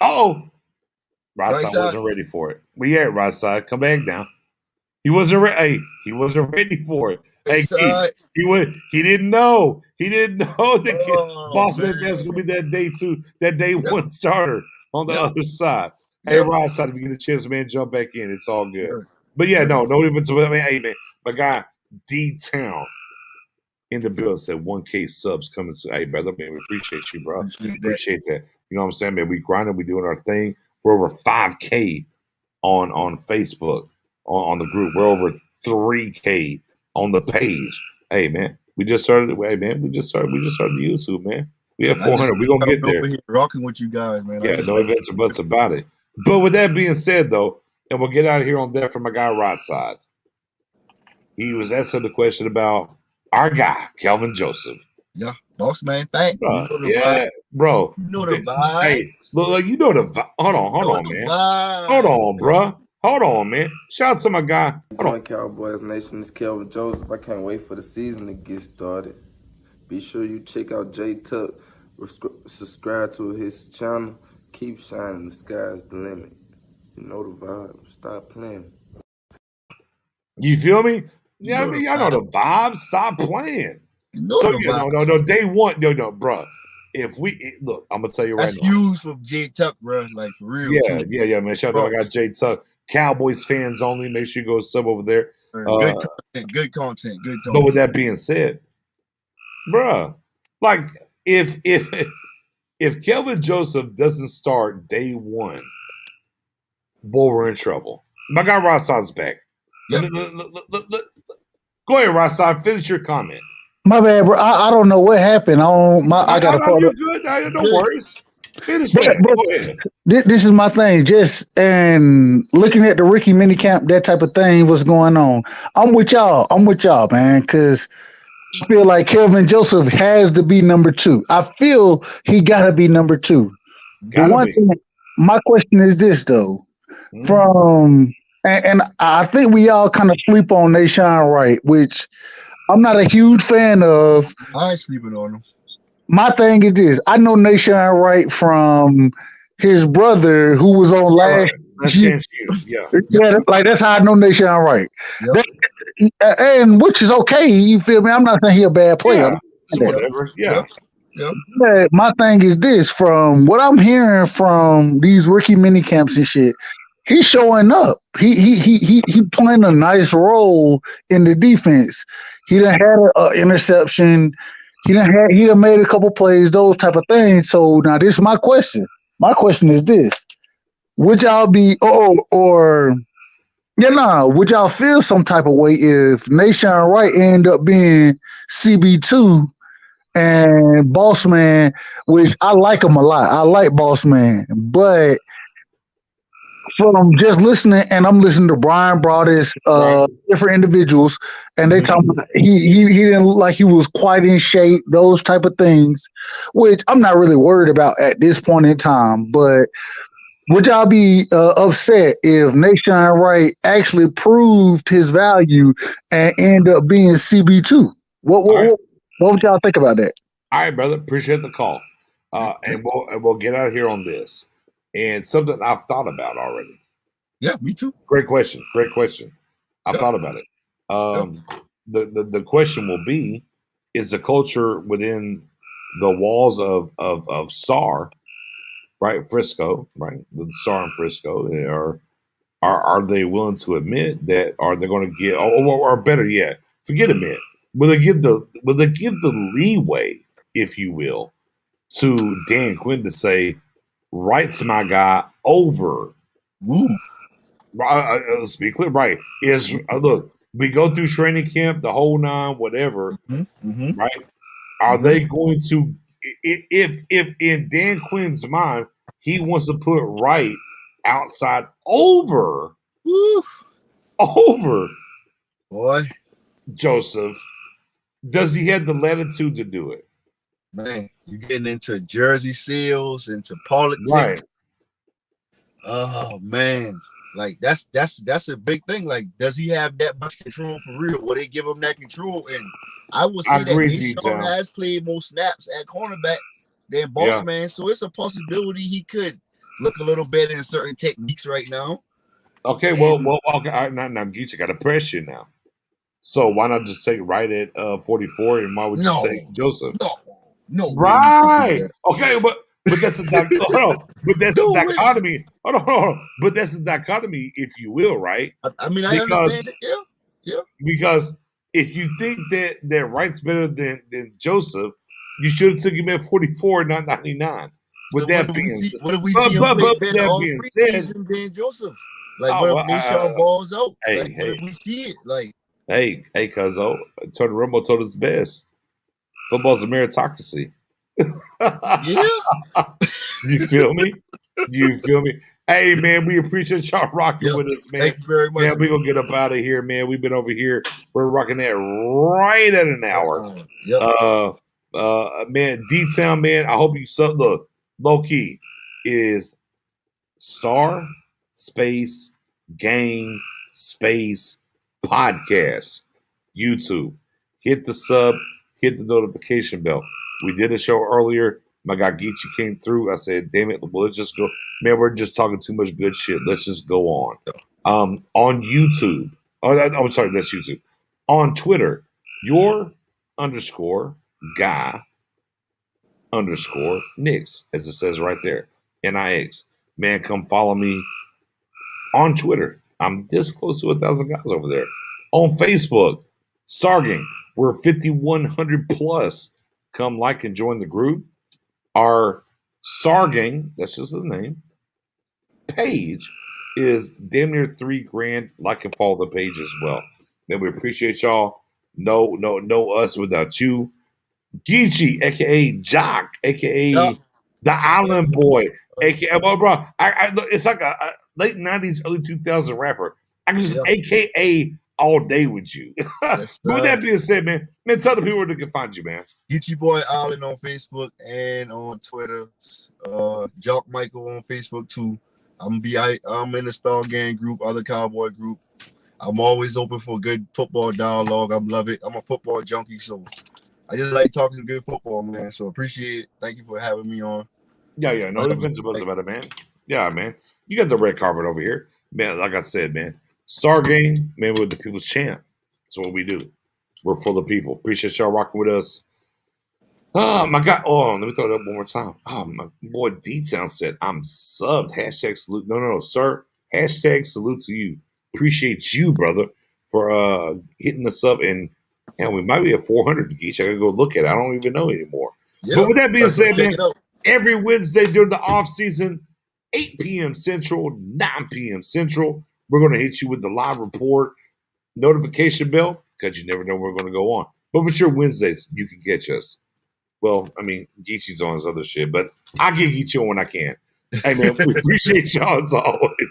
Speaker 1: Rothside wasn't ready for it. We at Rothside. Come back down. He wasn't ready. Hey, he wasn't ready for it. Hey, he didn't know. He didn't know that Boss Man was going to be that day one starter on the other side. Hey, Rothside, if you get a chance, man, jump back in. It's all good. But yeah, no even to hey, man, my guy D-Town in the bill said 1K subs coming soon. Hey, brother, man, we appreciate you, bro. Appreciate that. You know what I'm saying, man? We grinding, we doing our thing. We're over 5K on Facebook on the group. We're over 3K on the page. Hey, man, we just started YouTube, man. We have 400. We're gonna get there.
Speaker 2: Rocking with you guys, man.
Speaker 1: Yeah, no ifs or buts about it. But with that being said, though, and we'll get out of here on that from my guy Rothside. He was asking the question about our guy, Kelvin Joseph.
Speaker 2: Yeah, boss man, thank
Speaker 1: bro. Bro.
Speaker 2: You know the vibe.
Speaker 1: Hey, look, you know the vibe. Hold on, man. Hold on, bro. Hold on, man. Shout out to my guy. Hold on,
Speaker 5: Cowboys Nation. It's Kelvin Joseph. I can't wait for the season to get started. Be sure you check out J Tuck. Subscribe to his channel. Keep shining. The sky's the limit. You know the vibe. Stop playing.
Speaker 1: You feel me? Yeah, I mean, y'all know the vibe. Stop playing. No. Day one, no, bro. If we look, I'm gonna tell you right now.
Speaker 2: That's huge for J Tuck, bro. Like for real.
Speaker 1: Yeah, man. Shout out to my guy J Tuck. Cowboys fans only. Make sure you go sub over there.
Speaker 2: Good content.
Speaker 1: But with that being said, bro, like if Kelvin Joseph doesn't start day one, boy, we're in trouble. My guy Rosside's back. Yep. Go ahead, Rosside. Finish your comment.
Speaker 4: My bad, bro. I don't know what happened. I got to.
Speaker 1: You're good. No worries. Finish that. Go ahead.
Speaker 4: This is my thing. Just and looking at the Ricky minicamp, that type of thing. What's going on? I'm with y'all, man. Because I feel like Kelvin Joseph has to be number 2. I feel he got to be number 2. My question is this though, and I think we all kind of sleep on Nashawn Wright, which I'm not a huge fan of.
Speaker 2: I ain't sleeping on him.
Speaker 4: My thing is this. I know Nashawn Wright from his brother who was on last year. Yeah, like that's how I know Nashawn Wright. Yep. And which is okay. You feel me? I'm not saying he's a bad player.
Speaker 1: Whatever. Yeah.
Speaker 2: Yep.
Speaker 4: My thing is this. From what I'm hearing from these rookie mini camps and shit, he's showing up. He playing a nice role in the defense. He done had an interception. He done made a couple plays, those type of things. So now this is my question. My question is this: would y'all be would y'all feel some type of way if Nation Wright end up being CB2 and Boss Man, which I like him a lot. I like Boss Man, but from just listening, and I'm listening to Brian Broaddus,
Speaker 1: Right.
Speaker 4: different individuals, and they
Speaker 2: Mhm.
Speaker 4: talk about he didn't look like he was quite in shape, those type of things, which I'm not really worried about at this point in time. But would y'all be upset if Nation Wright actually proved his value and end up being CB2? What
Speaker 1: All right.
Speaker 4: what would y'all think about that?
Speaker 1: All right, brother. Appreciate the call. And we'll get out of here on this. And something I've thought about already.
Speaker 2: Yeah, me too.
Speaker 1: Great question. Great question. I've
Speaker 2: Yep.
Speaker 1: thought about it. The question will be: is the culture within the walls of Star, right? Frisco, right? The Star in Frisco, are they willing to admit that? Are they going to get, or better yet, forget admit? Will they give the leeway, if you will, to Dan Quinn to say, "Wright's my guy over"?
Speaker 2: Woo.
Speaker 1: Let's be clear, right? Is look, we go through training camp, the whole nine, whatever,
Speaker 2: Mm-hmm.
Speaker 1: right? Are
Speaker 2: Mhm.
Speaker 1: they going to, if in Dan Quinn's mind he wants to put Wright outside over
Speaker 2: Woo. Boy,
Speaker 1: Joseph? Does he have the latitude to do it?
Speaker 2: man, you're getting into jersey sales, into politics.
Speaker 1: Right.
Speaker 2: Oh man, like that's a big thing. Like, does he have that much control for real? Will they give him that control? And I will
Speaker 1: I
Speaker 2: say that
Speaker 1: agree,
Speaker 2: Deshaun
Speaker 1: G-Town.
Speaker 2: has played more snaps at cornerback than Boss
Speaker 1: Yeah.
Speaker 2: Man, so it's a possibility he could look a little better in certain techniques right now.
Speaker 1: Okay, well, okay. All right, now, Geach, I got to press you now. So why not just take Wright at 44, and why would you take Joseph?
Speaker 2: No way you can do
Speaker 1: Right.
Speaker 2: that.
Speaker 1: Okay, but that's the hold on. But that's the
Speaker 2: No way.
Speaker 1: dichotomy. Hold on. But that's the dichotomy, if you will, right?
Speaker 2: I mean, I
Speaker 1: Because
Speaker 2: understand it. Yeah.
Speaker 1: because if you think that Wright's better than Joseph, you should have took him at 44, not 99. With
Speaker 2: So what
Speaker 1: that
Speaker 2: if we
Speaker 1: being
Speaker 2: see?
Speaker 1: said,
Speaker 2: What if we see him play
Speaker 1: but
Speaker 2: better
Speaker 1: that
Speaker 2: all
Speaker 1: being
Speaker 2: three
Speaker 1: said,
Speaker 2: seasons than Joseph? Like,
Speaker 1: oh
Speaker 2: what if
Speaker 1: well,
Speaker 2: Deshaun balls out? Like, what
Speaker 1: hey,
Speaker 2: if we see it? Like,
Speaker 1: hey, Cuzzo, Tony Romo told us best. Football's a meritocracy.
Speaker 2: yeah.
Speaker 1: You feel me? You feel me? Hey man, we appreciate y'all rocking
Speaker 2: Yep.
Speaker 1: with us, man.
Speaker 2: Thank you very much.
Speaker 1: Man, we gonna get up out of here, man. We've been over here. We're rocking that right at an hour.
Speaker 2: Yep.
Speaker 1: Man, D-Town, man. I hope you look, low key is star space game space podcast YouTube. Hit the sub, hit the notification bell. We did a show earlier. My guy Geechee came through. I said, damn it, well, let's just go. Man, we're just talking too much good shit. Let's just go on. On YouTube. Oh, I'm sorry, that's YouTube. On Twitter, your underscore guy underscore Nix, as it says right there. Nix. Man, come follow me on Twitter. I'm this close to 1,000 guys over there. On Facebook, Starging, we're 5,100 plus. Come like and join the group. Our Starging, that's just the name, page is damn near $3,000. Like and follow the page as well. Man, we appreciate y'all. No us without you. Geechee, aka Jock, aka the Island Boy, aka bro. It's like a late '90s, early 2000s rapper. I can just aka all day with you.
Speaker 2: Yes,
Speaker 1: But with that being said, man, tell the people where they can find you, man.
Speaker 2: Geechee Boy Island on Facebook and on Twitter. Jock Michael on Facebook too. I'm in the Star Gang group, other Cowboy group. I'm always open for good football dialogue. I love it. I'm a football junkie, so I just like talking good football, man. So appreciate it. Thank you for having me on.
Speaker 1: Yeah. No defense about it, man. Yeah, man. You got the red carpet over here, man. Like I said, man. Star Game, man. We're the people's champ. That's what we do. We're full of people. Appreciate y'all rocking with us. Oh my God! Oh, let me throw it up one more time. Oh, my boy D-Town said I'm subbed. Hashtag salute. No, sir. Hashtag salute to you. Appreciate you, brother, for hitting us up. And we might be at 400 each. I gotta go look at it. I don't even know anymore.
Speaker 2: Yeah.
Speaker 1: But with that being
Speaker 2: Let's go
Speaker 1: said,
Speaker 2: check
Speaker 1: man,
Speaker 2: it out.
Speaker 1: every Wednesday during the off season, 8 p.m. Central, 9 p.m. Central, we're gonna hit you with the live report notification bell because you never know where we're gonna go on. But for sure, Wednesdays you can catch us. Well, I mean, Geechee's on his other shit, but I'll get Geechee on when I can. Hey man, we appreciate y'all as always.